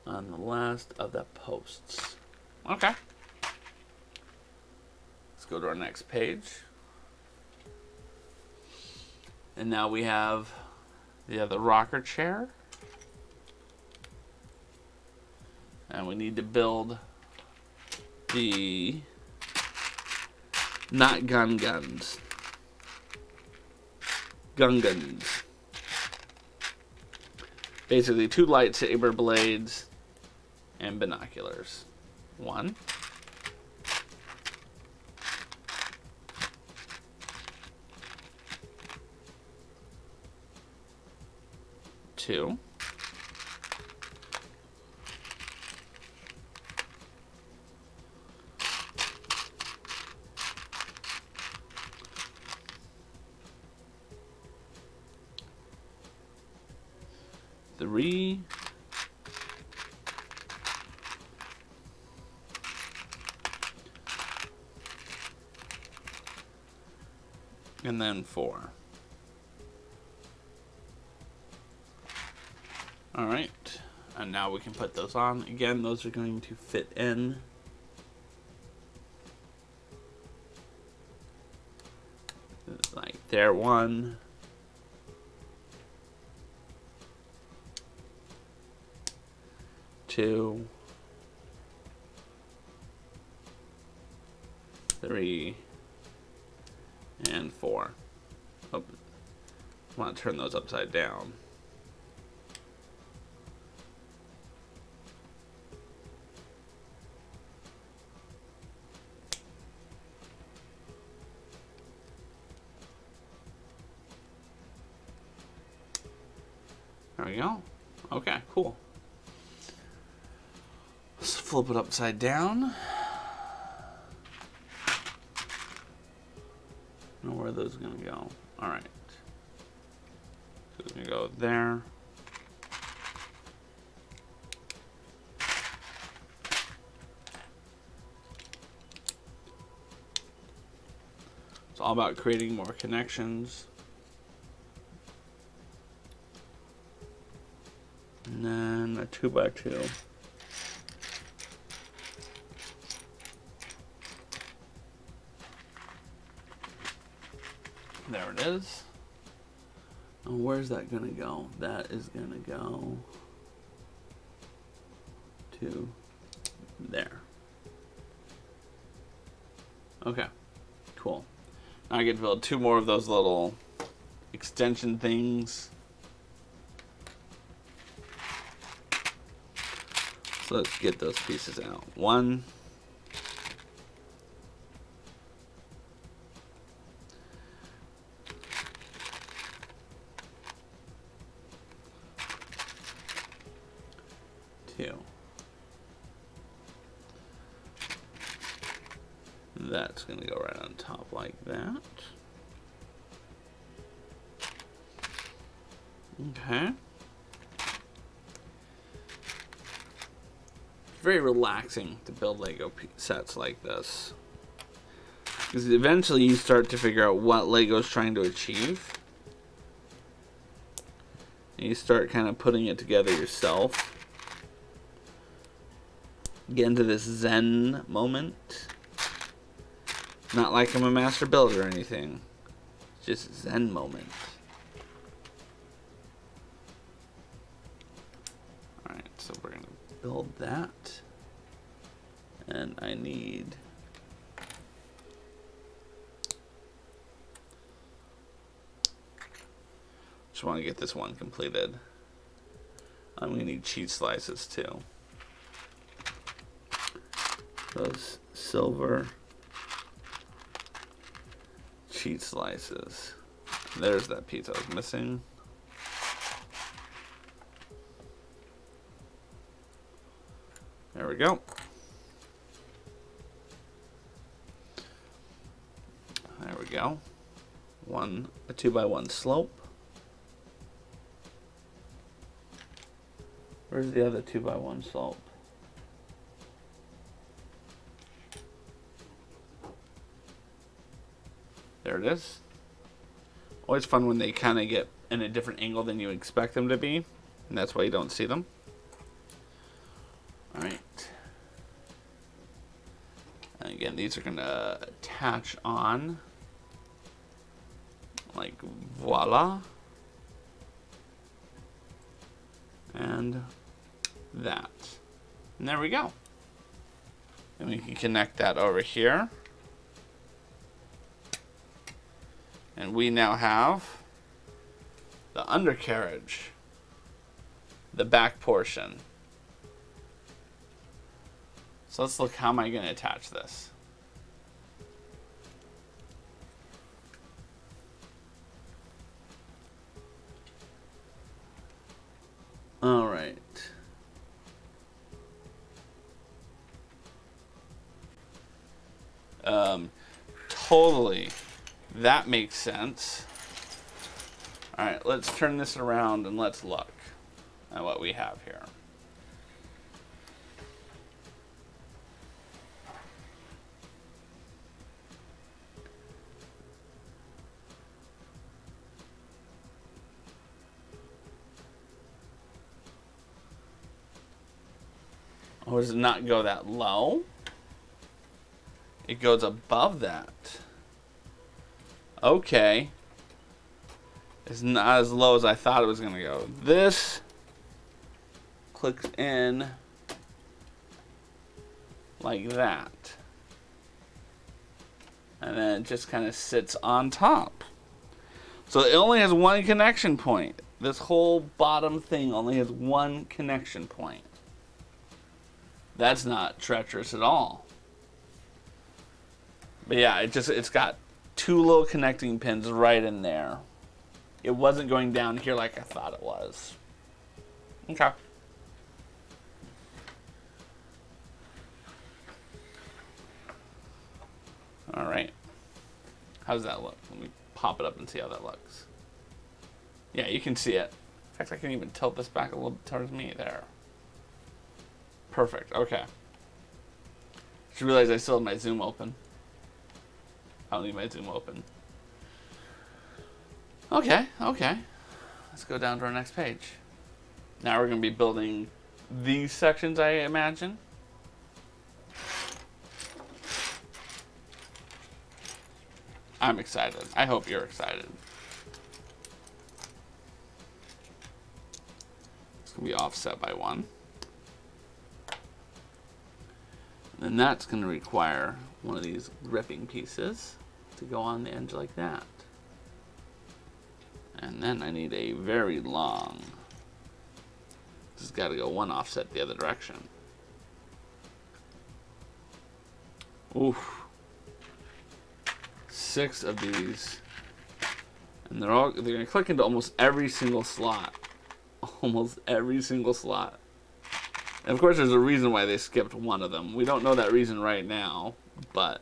on the last of the posts. Okay. Let's go to our next page. And now we have the rocker chair. And we need to build the not guns. Guns. Basically 2 lightsaber blades and binoculars. 1. 2. 3. And then 4. Alright, and now we can put those on. Again, those are going to fit in. Like there, 1. 2. 3. And 4. Oh, I want to turn those upside down. There we go. Okay, cool. Let's flip it upside down. I don't know where those are going to go. Alright. So it's going to go there. It's all about creating more connections. And then a 2x2. There it is. And where's that gonna go? That is gonna go to there. Okay, cool. Now I get to build 2 more of those little extension things. So let's get those pieces out. 1. 2. That's going to go right on top like that. Okay. Very relaxing to build Lego sets like this, because eventually you start to figure out what Lego's trying to achieve, and you start kind of putting it together yourself. Get into this Zen moment. Not like I'm a master builder or anything, it's just a Zen moment. Alright, so we're gonna build that, and I need just want to get this one completed. I'm gonna need cheese slices too. Those silver cheese slices. There's that piece I was missing. There we go. There we go. a 2x1 slope. Where's the other 2x1 slope? There it is. Always fun when they kind of get in a different angle than you expect them to be, and that's why you don't see them. All right. And again, these are going to attach on, like voila. And that. And there we go. And we can connect that over here. And we now have the undercarriage, the back portion. So let's look, how am I going to attach this? All right. Totally. That makes sense. All right, let's turn this around and let's look at what we have here. Oh, does it not go that low? It goes above that. Okay. It's not as low as I thought it was going to go. This clicks in like that. And then it just kind of sits on top. So it only has one connection point. This whole bottom thing only has one connection point. That's not treacherous at all. But yeah, it's got two little connecting pins right in there. It wasn't going down here like I thought it was. Okay. All right. How does that look? Let me pop it up and see how that looks. Yeah, you can see it. In fact, I can even tilt this back a little bit towards me there. Perfect. Okay. Just realized I still have my Zoom open. I don't need my Zoom open. Okay. Let's go down to our next page. Now we're going to be building these sections, I imagine. I'm excited. I hope you're excited. It's going to be offset by 1. And then that's going to require one of these gripping pieces to go on the edge like that. And then I need a very long, this has got to go one offset the other direction. Oof. 6 of these. And they're going to click into almost every single slot. Almost every single slot. And of course, there's a reason why they skipped one of them. We don't know that reason right now, but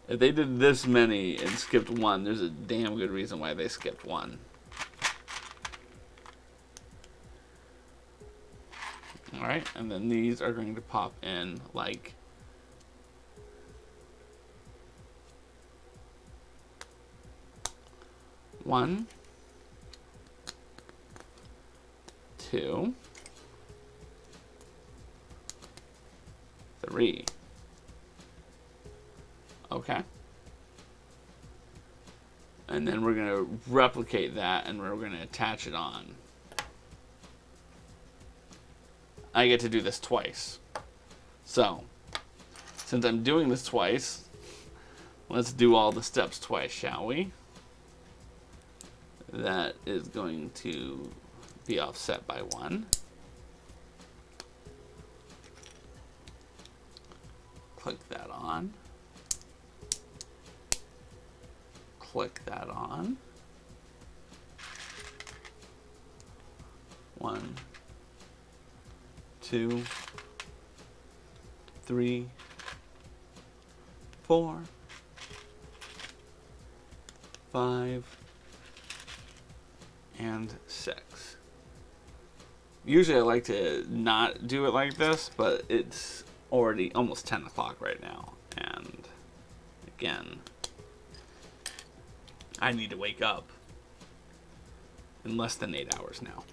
if they did this many and skipped one, there's a damn good reason why they skipped one. All right, and then these are going to pop in like one, 2, 3. Okay. And then we're going to replicate that and we're going to attach it on. I get to do this twice. So, since I'm doing this twice, let's do all the steps twice, shall we? That is going to be offset by 1. Click that on. Click that on. 1, 2, 3, 4, 5, and 6. Usually I like to not do it like this, but it's already almost 10 o'clock right now. And again, I need to wake up in less than 8 hours now.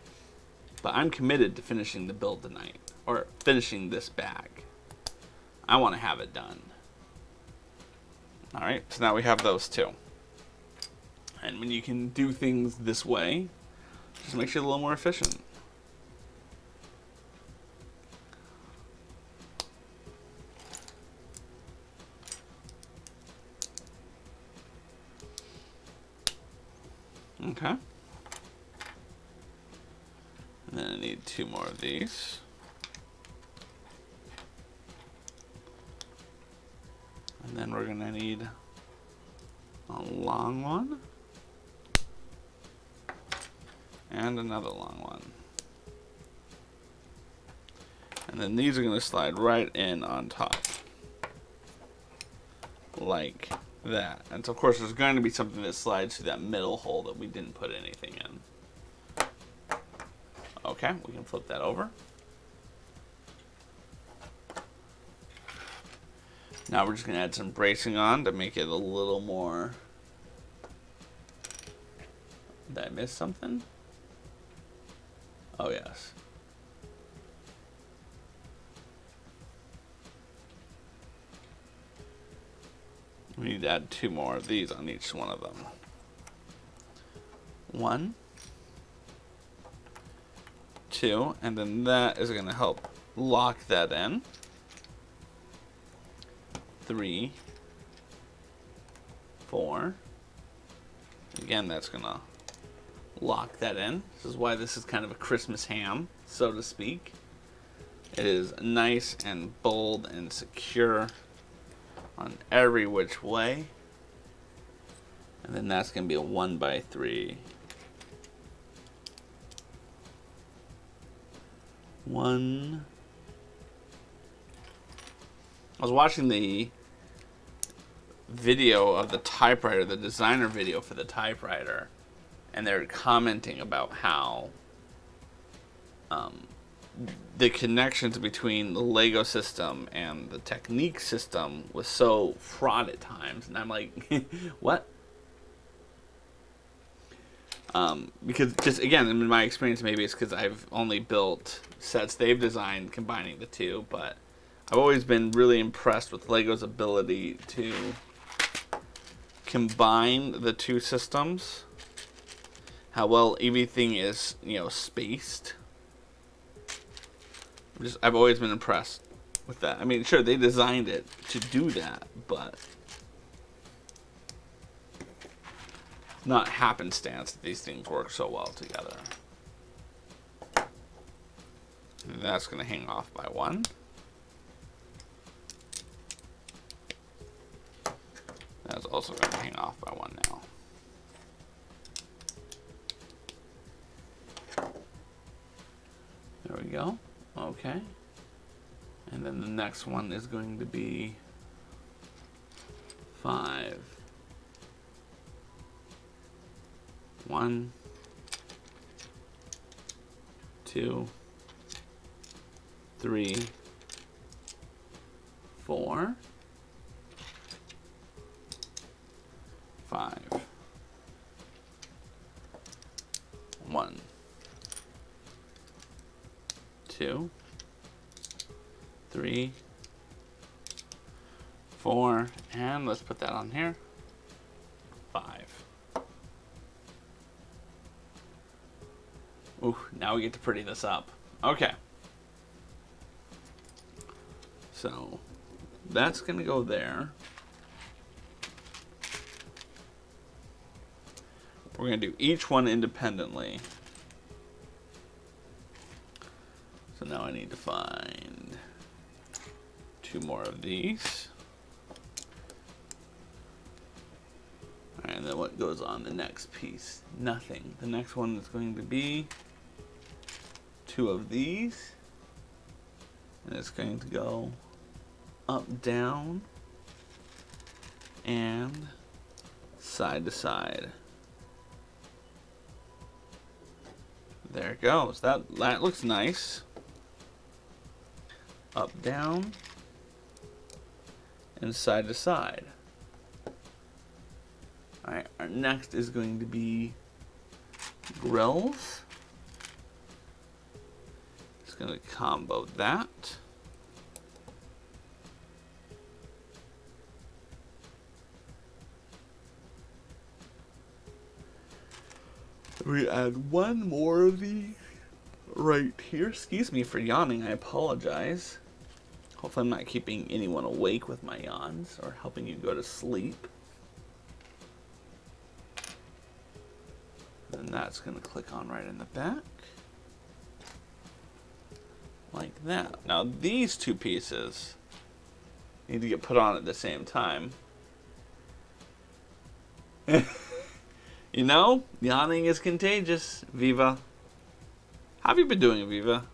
But I'm committed to finishing the build tonight, or finishing this bag. I want to have it done. Alright, so now we have those two. And when you can do things this way, it just makes you a little more efficient. Okay. And then I need 2 more of these. And then we're gonna need a long one. And another long one. And then these are gonna slide right in on top. Like that. And so of course there's going to be something that slides through that middle hole that we didn't put anything in. Okay, we can flip that over. Now we're just going to add some bracing on to make it a little more... Did I miss something? Oh yes. We need to add 2 more of these on each one of them. 1, 2, and then that is going to help lock that in. 3, 4. Again, that's going to lock that in. This is why this is kind of a Christmas ham, so to speak. It is nice and bold and secure on every which way. And then that's going to be a 1x3. 1. I was watching the video of the typewriter, the designer video for the typewriter, and they're commenting about how the connections between the Lego system and the Technique system was so fraught at times, and I'm like, what? Because just again, in my experience, maybe it's because I've only built sets they've designed combining the two, but I've always been really impressed with Lego's ability to combine the two systems, how well everything is, spaced. I've always been impressed with that. I mean, sure, they designed it to do that, but it's not happenstance that these things work so well together. And that's going to hang off by 1. That's also going to hang off by 1 now. There we go. Okay. And then the next one is going to be 5. 1, 2, 3, 4, 5. 1, 2, 3, 4, and let's put that on here. 5. Ooh, now we get to pretty this up. Okay. So that's gonna go there. We're gonna do each one independently. So now I need to find 2 more of these. Alright, and then what goes on the next piece? Nothing. The next one is going to be 2 of these. And it's going to go up, down, and side to side. There it goes. That looks nice. Up, down, and side to side. Alright, our next is going to be grills. Just going to combo that. We add one more of these right here. Excuse me for yawning, I apologize. Hopefully I'm not keeping anyone awake with my yawns or helping you go to sleep. And that's going to click on right in the back. Like that. Now these two pieces need to get put on at the same time. You know, yawning is contagious, Viva. How have you been doing, Viva?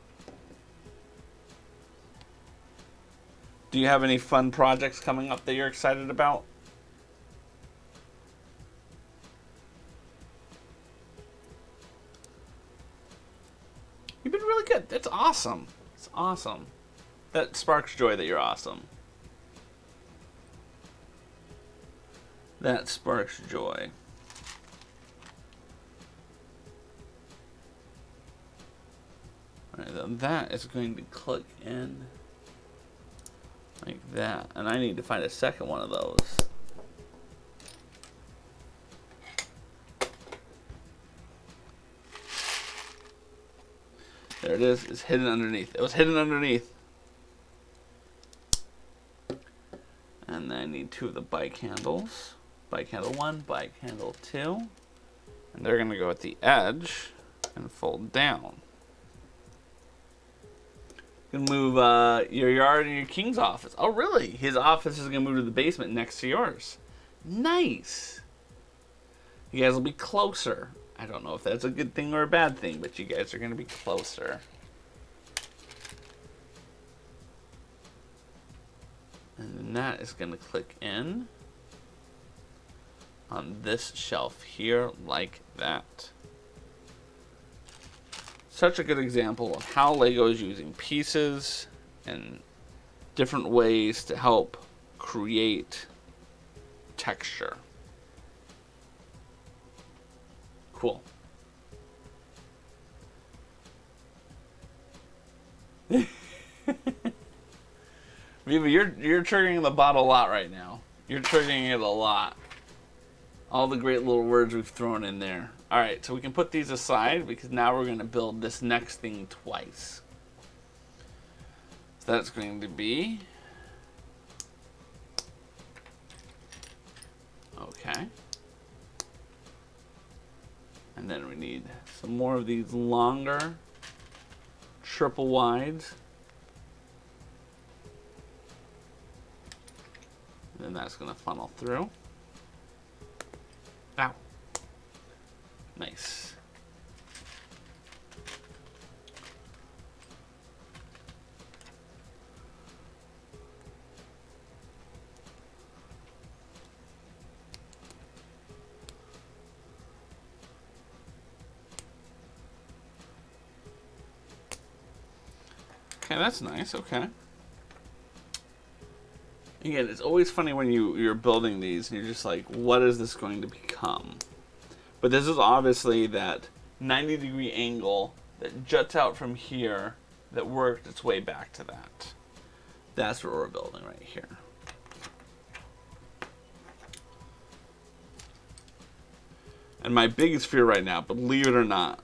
Do you have any fun projects coming up that you're excited about? You've been really good. That's awesome. It's awesome. That sparks joy that you're awesome. That sparks joy. Alright, then that is going to click in like that. And I need to find a second one of those. There it is. It's hidden underneath. It was hidden underneath. And then I need two of the bike handles. Bike handle 1, bike handle 2. And they're going to go at the edge and fold down. You can move your yard and your king's office. Oh, really? His office is going to move to the basement next to yours. Nice. You guys will be closer. I don't know if that's a good thing or a bad thing, but you guys are going to be closer. And then that is going to click in on this shelf here like that. Such a good example of how Lego is using pieces and different ways to help create texture. Cool. Viva, you're triggering the bot a lot right now. You're triggering it a lot. All the great little words we've thrown in there. Alright, so we can put these aside because now we're going to build this next thing twice. So that's going to be... Okay. And then we need some more of these longer triple wides. And then that's going to funnel through. Ow. Nice. Okay, that's nice. Okay. Again, it's always funny when you're building these and you're just like, what is this going to become? But this is obviously that 90-degree angle that juts out from here that worked its way back to that. That's what we're building right here. And my biggest fear right now, believe it or not,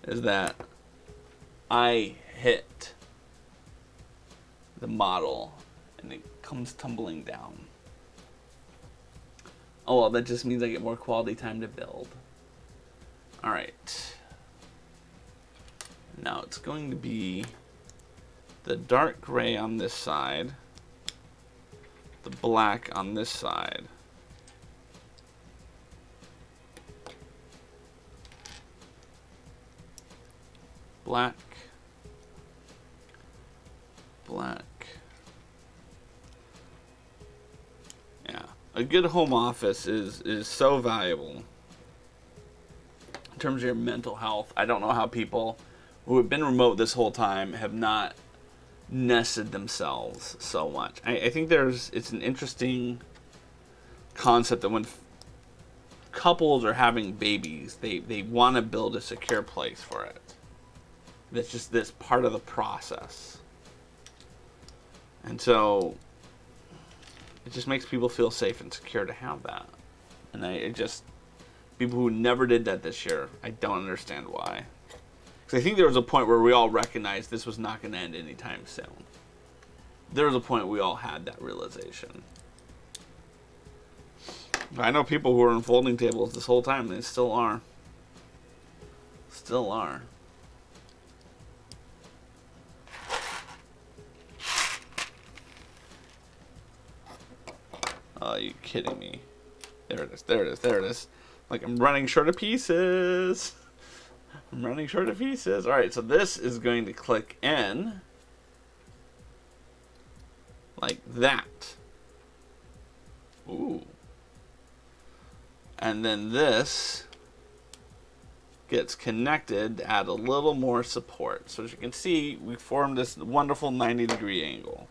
is that I hit the model and it comes tumbling down. Oh well, that just means I get more quality time to build. Alright. Now it's going to be the dark gray on this side, the black on this side. Black, black. Yeah, a good home office is so valuable in terms of your mental health. I don't know how people who have been remote this whole time have not nested themselves so much. I think it's an interesting concept that when couples are having babies, they want to build a secure place for it. That's just this part of the process. And so it just makes people feel safe and secure to have that. And people who never did that this year, I don't understand why. Because I think there was a point where we all recognized this was not going to end anytime soon. There was a point we all had that realization. I know people who were in folding tables this whole time, they still are. Still are. Oh, are you kidding me? There it is, there it is, there it is. Like, I'm running short of pieces. I'm running short of pieces. Alright, so this is going to click in. Like that. Ooh. And then this gets connected to add a little more support. So as you can see, we formed this wonderful 90-degree angle.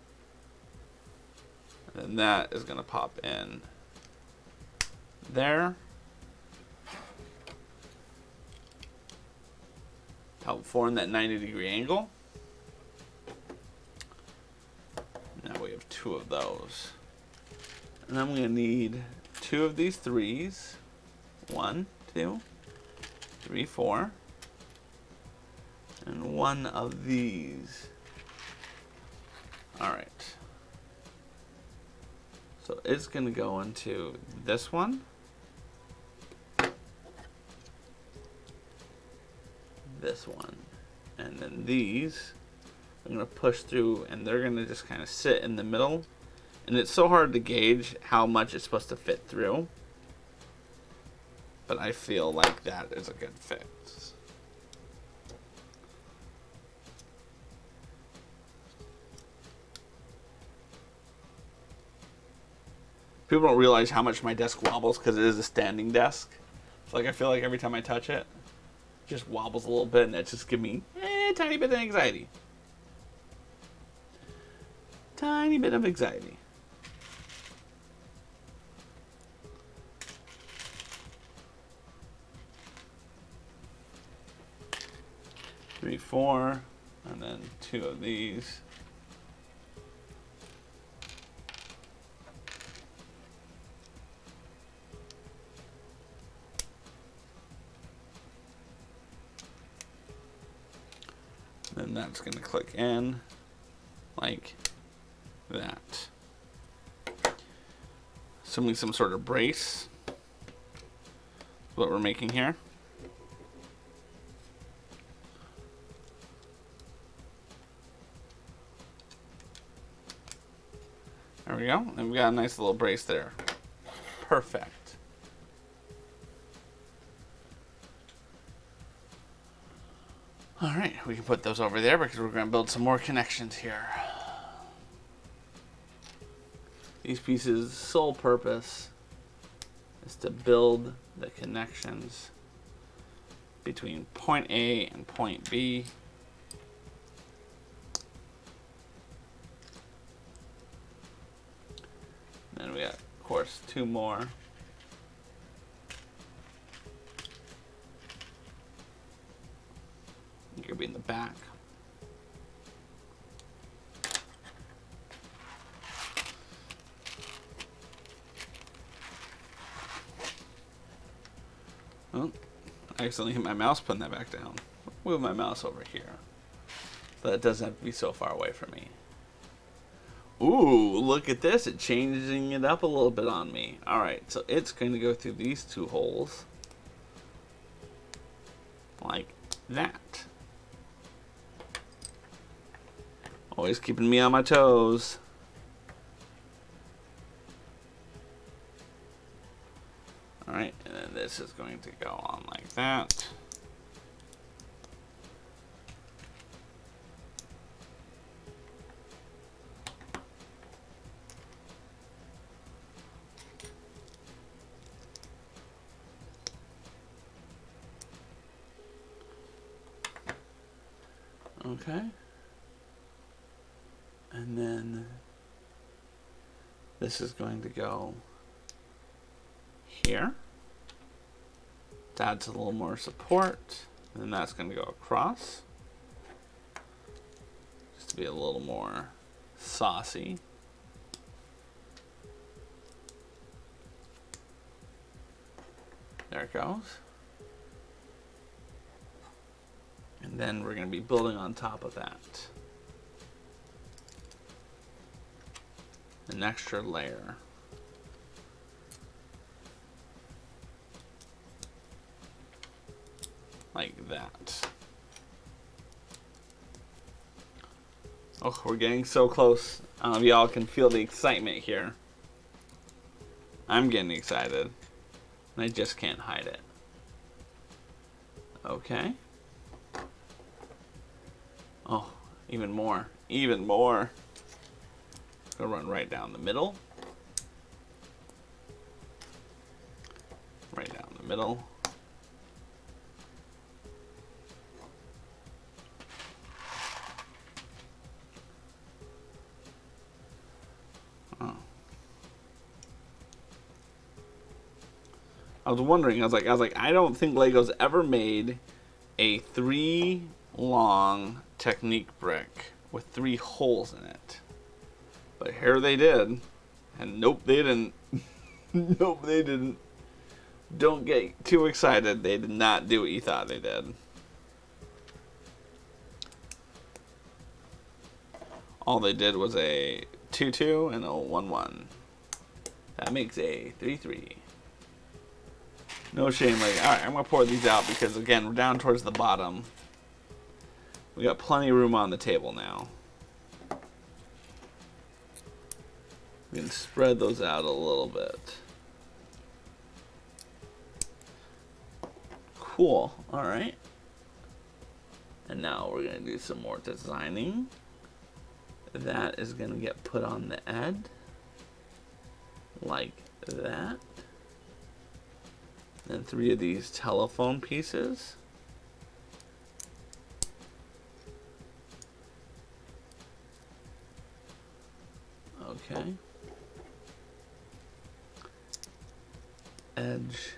And that is going to pop in there. Help form that 90-degree angle. Now we have 2 of those. And then we're going to need 2 of these 3s. 1, 2, 3, 4. And 1 of these. Alright. So it's going to go into this one. This one. And then these, I'm going to push through, and they're going to just kind of sit in the middle. And it's so hard to gauge how much it's supposed to fit through. But I feel like that is a good fit. People don't realize how much my desk wobbles because it is a standing desk. It's like I feel like every time I touch it, it just wobbles a little bit, and it just gives me a tiny bit of anxiety. Tiny bit of anxiety. Three, 4, and then 2 of these. Then that's going to click in like that. Assuming some sort of brace is what we're making here. There we go. And we got a nice little brace there. Perfect. Alright, we can put those over there because we're going to build some more connections here. These pieces' sole purpose is to build the connections between point A and point B. And then we got, of course, 2 more. You're be in the back. Oh, I accidentally hit my mouse putting that back down. Move my mouse over here so that it doesn't have to be so far away from me. Ooh, look at this. It's changing it up a little bit on me. Alright, so it's going to go through these 2 holes. Like that. Always keeping me on my toes. Alright, and then this is going to go on like that. Okay. And then this is going to go here. That adds a little more support. And then that's going to go across. Just to be a little more saucy. There it goes. And then we're going to be building on top of that an extra layer. Like that. Oh, we're getting so close. I don't know if y'all can feel the excitement here. I'm getting excited. And I just can't hide it. Okay. Oh, even more. Even more. Gonna run right down the middle. Right down the middle. Oh. I was wondering, I was like, I don't think Lego's ever made a 3 long technique brick with 3 holes in it. But here they did. And nope, they didn't. Nope, they didn't. Don't get too excited. They did not do what you thought they did. All they did was a 2-2 and a 1-1. That makes a 3-3. No shame. Like, alright, I'm going to pour these out because, again, we're down towards the bottom. We got plenty of room on the table now. We can spread those out a little bit. Cool. Alright. And now we're going to do some more designing. That is going to get put on the edge. Like that. Then 3 of these telephone pieces. Okay. Edge.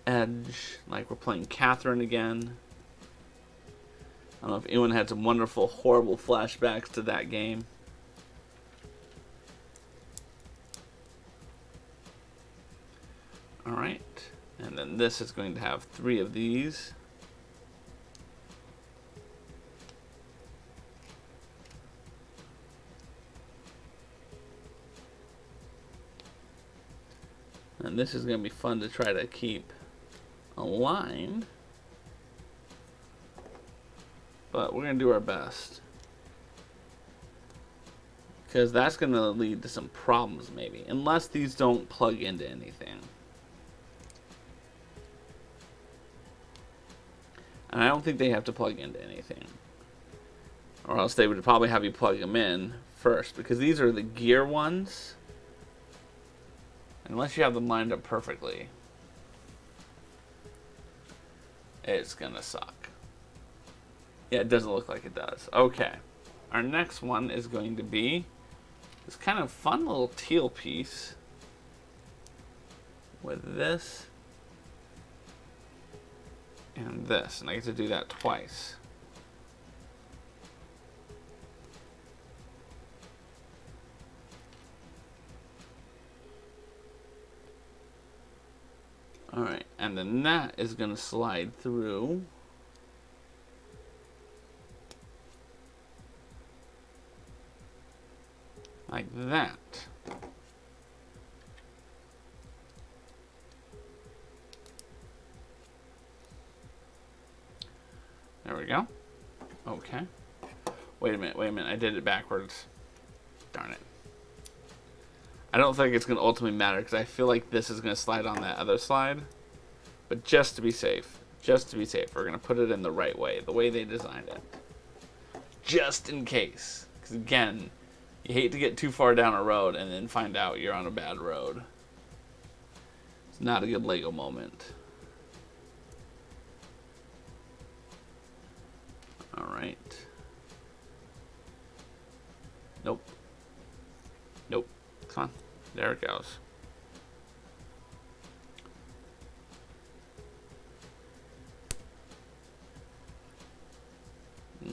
Edge. Like we're playing Catherine again. I don't know if anyone had some wonderful, horrible flashbacks to that game. Alright. And then this is going to have 3 of these. And this is going to be fun to try to keep aligned. But we're going to do our best. Because that's going to lead to some problems maybe. Unless these don't plug into anything. And I don't think they have to plug into anything. Or else they would probably have you plug them in first. Because these are the gear ones. Unless you have them lined up perfectly, it's gonna suck. Yeah, it doesn't look like it does. Okay. Our next one is going to be this kind of fun little teal piece with this and this. And I get to do that twice. Alright, and then that is going to slide through. Like that. There we go. Okay. Wait a minute, I did it backwards. Darn it. I don't think it's going to ultimately matter because I feel like this is going to slide on that other slide. But just to be safe, we're going to put it in the right way, the way they designed it. Just in case. Because again, you hate to get too far down a road and then find out you're on a bad road. It's not a good Lego moment. All right. Nope. Nope. Come on. There it goes.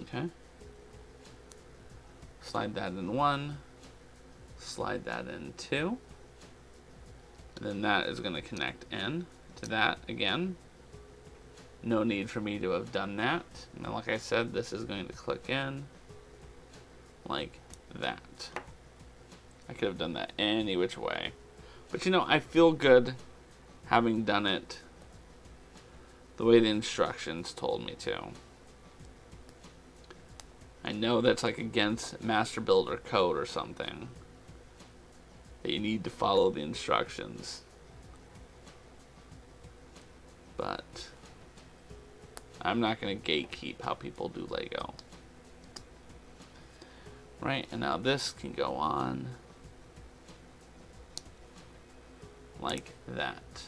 Okay. Slide that in 1. Slide that in 2. And then that is going to connect in to that again. No need for me to have done that. And then, like I said, this is going to click in like that. I could have done that any which way. But you know, I feel good having done it the way the instructions told me to. I know that's like against Master Builder code or something, that you need to follow the instructions. But I'm not going to gatekeep how people do Lego. Right, and now this can go on like that.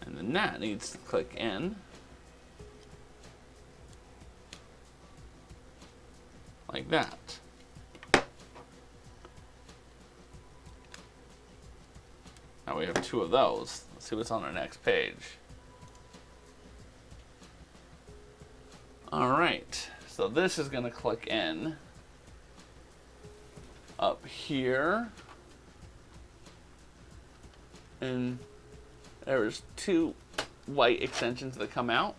And then that needs to click in like that. Now we have 2 of those. Let's see what's on our next page. Alright, so this is going to click in up here. And there's 2 white extensions that come out.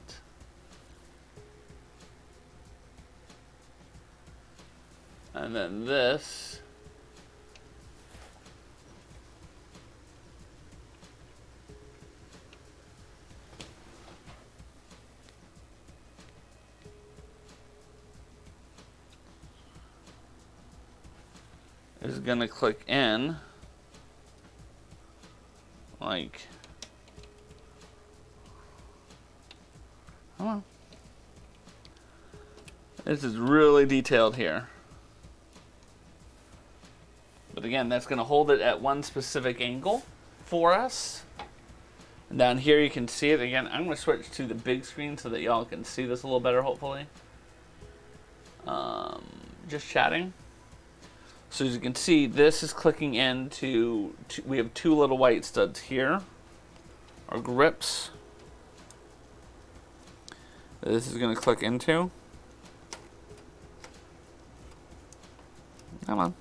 And then this is going to click in like, come on. This is really detailed here. But again, that's going to hold it at one specific angle for us. And down here you can see it. Again, I'm going to switch to the big screen so that y'all can see this a little better, hopefully. Just chatting. So as you can see, this is clicking into, we have 2 little white studs here, or grips. This is going to click into. Come on.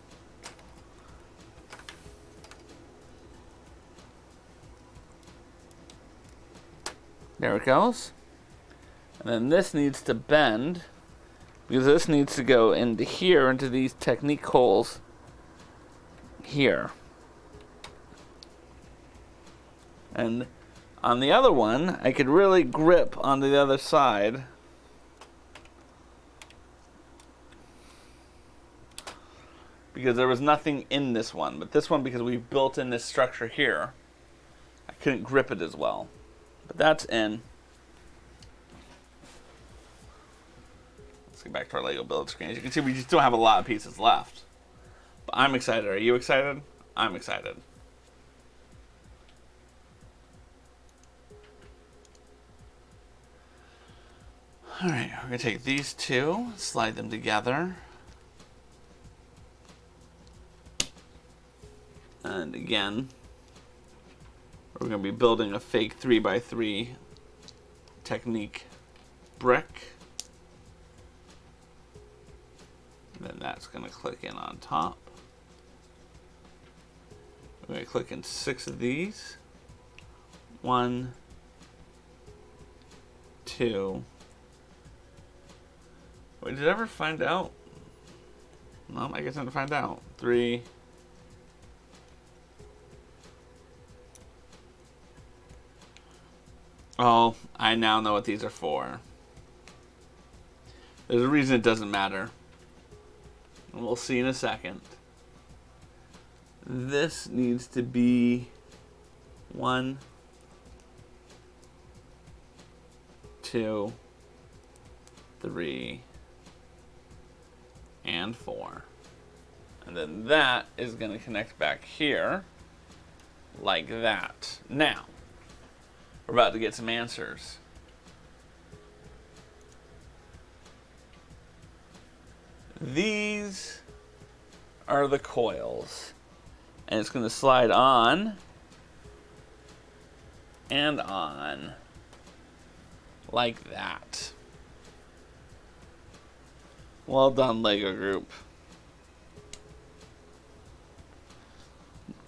There it goes. And then this needs to bend, because this needs to go into here, into these technique holes here. And on the other one, I could really grip onto the other side. Because there was nothing in this one. But this one, because we've built in this structure here, I couldn't grip it as well. But that's in. Let's get back to our Lego build screen. As you can see, we just don't have a lot of pieces left. But I'm excited. Are you excited? I'm excited. Alright, we're going to take these 2, slide them together. And again, we're going to be building a fake 3x3 technique brick. And then that's going to click in on top. We're going to click in 6 of these. 1, 2. Wait, did I ever find out? No, I guess I didn't find out. 3. Oh, I now know what these are for. There's a reason it doesn't matter. And we'll see in a second. This needs to be 1, 2, 3, and 4. And then that is going to connect back here like that. Now, we're about to get some answers. these are the coils. And it's going to slide on and on like that. Well done, Lego group.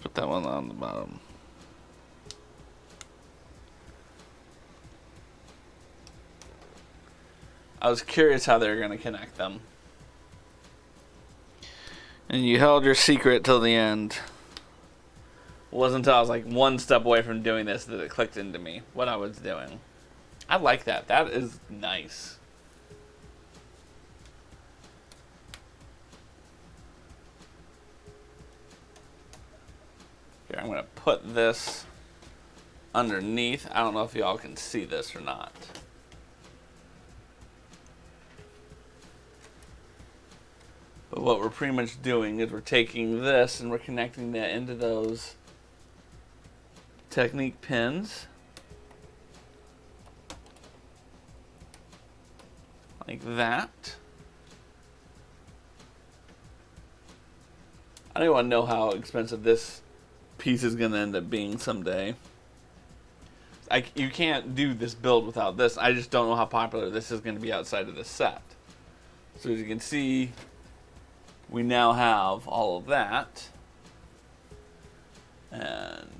Put that one on the bottom. I was curious how they were going to connect them. And you held your secret till the end. It wasn't until I was like one step away from doing this that it clicked into me what I was doing. I like that. That is nice. Here, I'm going to put this underneath. I don't know if y'all can see this or not. But what we're pretty much doing is we're taking this and we're connecting that into those Technique pins. Like that. I don't even know how expensive this piece is going to end up being someday. You can't do this build without this. I just don't know how popular this is going to be outside of this set. So as you can see, we now have all of that. And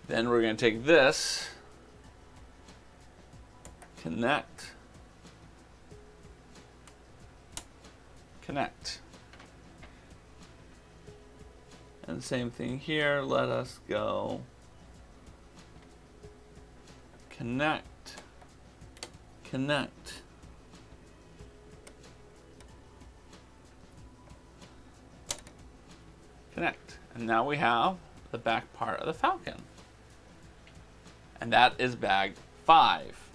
then we're going to take this, connect. And same thing here, let us go connect. And now we have the back part of the Falcon. And that is bag 5.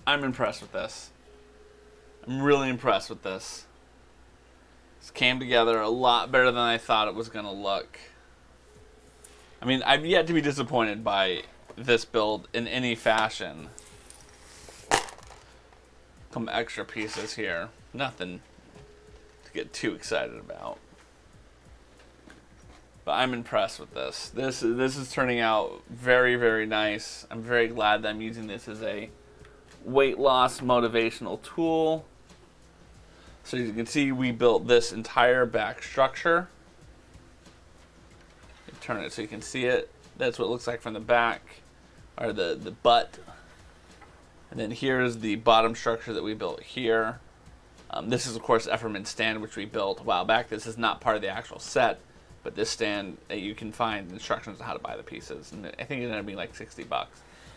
I'm impressed with this. I'm really impressed with this. This came together a lot better than I thought it was going to look. I mean, I've yet to be disappointed by this build in any fashion. Some extra pieces here. Nothing to get too excited about. But I'm impressed with this. This is turning out very, very nice. I'm very glad that I'm using this as a weight loss motivational tool. So as you can see, we built this entire back structure. Turn it so you can see it. That's what it looks like from the back, or the butt. And then here's the bottom structure that we built here. This is, of course, Efferman's stand, which we built a while back. This is not part of the actual set, but this stand, you can find instructions on how to buy the pieces. And I think it ended up being like $60.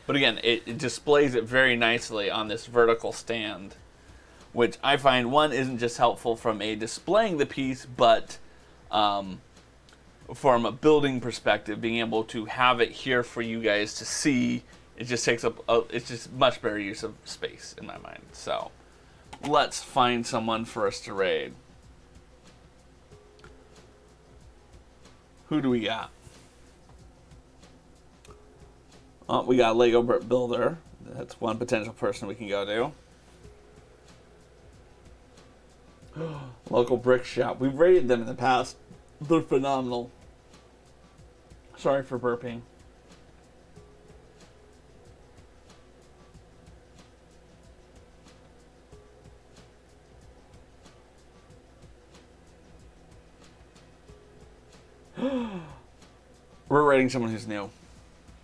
But again, it displays it very nicely on this vertical stand, which I find, one, isn't just helpful from a displaying the piece, but from a building perspective, being able to have it here for you guys to see, it just takes up, it's just much better use of space in my mind. So let's find someone for us to raid. Who do we got? Oh, we got Lego Builder. That's one potential person we can go to. Local brick shop. We've raided them in the past. They're phenomenal. Sorry for burping. We're raiding someone who's new.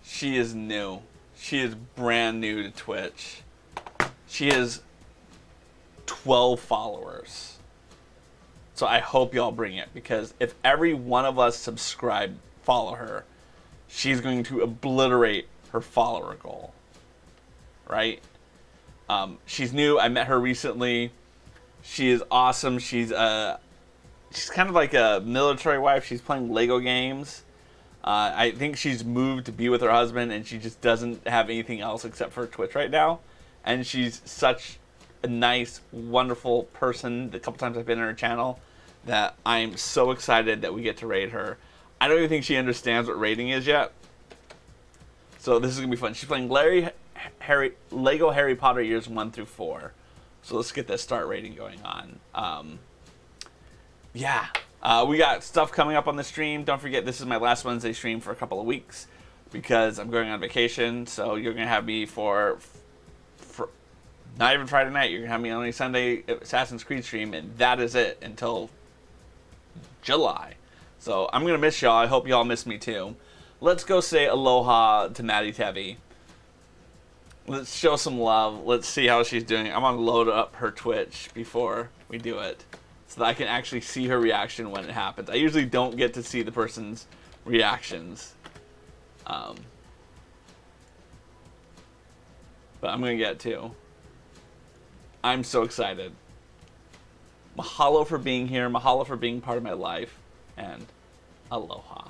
She is new. She is brand new to Twitch. She has 12 followers. So I hope y'all bring it, because if every one of us follow her, she's going to obliterate her follower goal. Right? She's new. I met her recently. She is awesome. She's kind of like a military wife. She's playing Lego games. I think she's moved to be with her husband, and she just doesn't have anything else except for Twitch right now. And she's such a nice, wonderful person. The couple times I've been on her channel, that I'm so excited that we get to raid her. I don't even think she understands what raiding is yet. So this is gonna be fun. She's playing Lego Harry Potter years 1 through 4. So let's get that start rating going on. Yeah, we got stuff coming up on the stream. Don't forget, this is my last Wednesday stream for a couple of weeks because I'm going on vacation. So you're gonna have me for not even Friday night. You're gonna have me on a Sunday Assassin's Creed stream, and that is it until July. So I'm gonna miss y'all. I hope y'all miss me too. Let's go say aloha to Maddie Tevi. Let's show some love. Let's see how she's doing. I'm gonna load up her Twitch before we do it, so that I can actually see her reaction when it happens. I usually don't get to see the person's reactions, but I'm gonna get to. I'm so excited. Mahalo for being here. Mahalo for being part of my life. And aloha.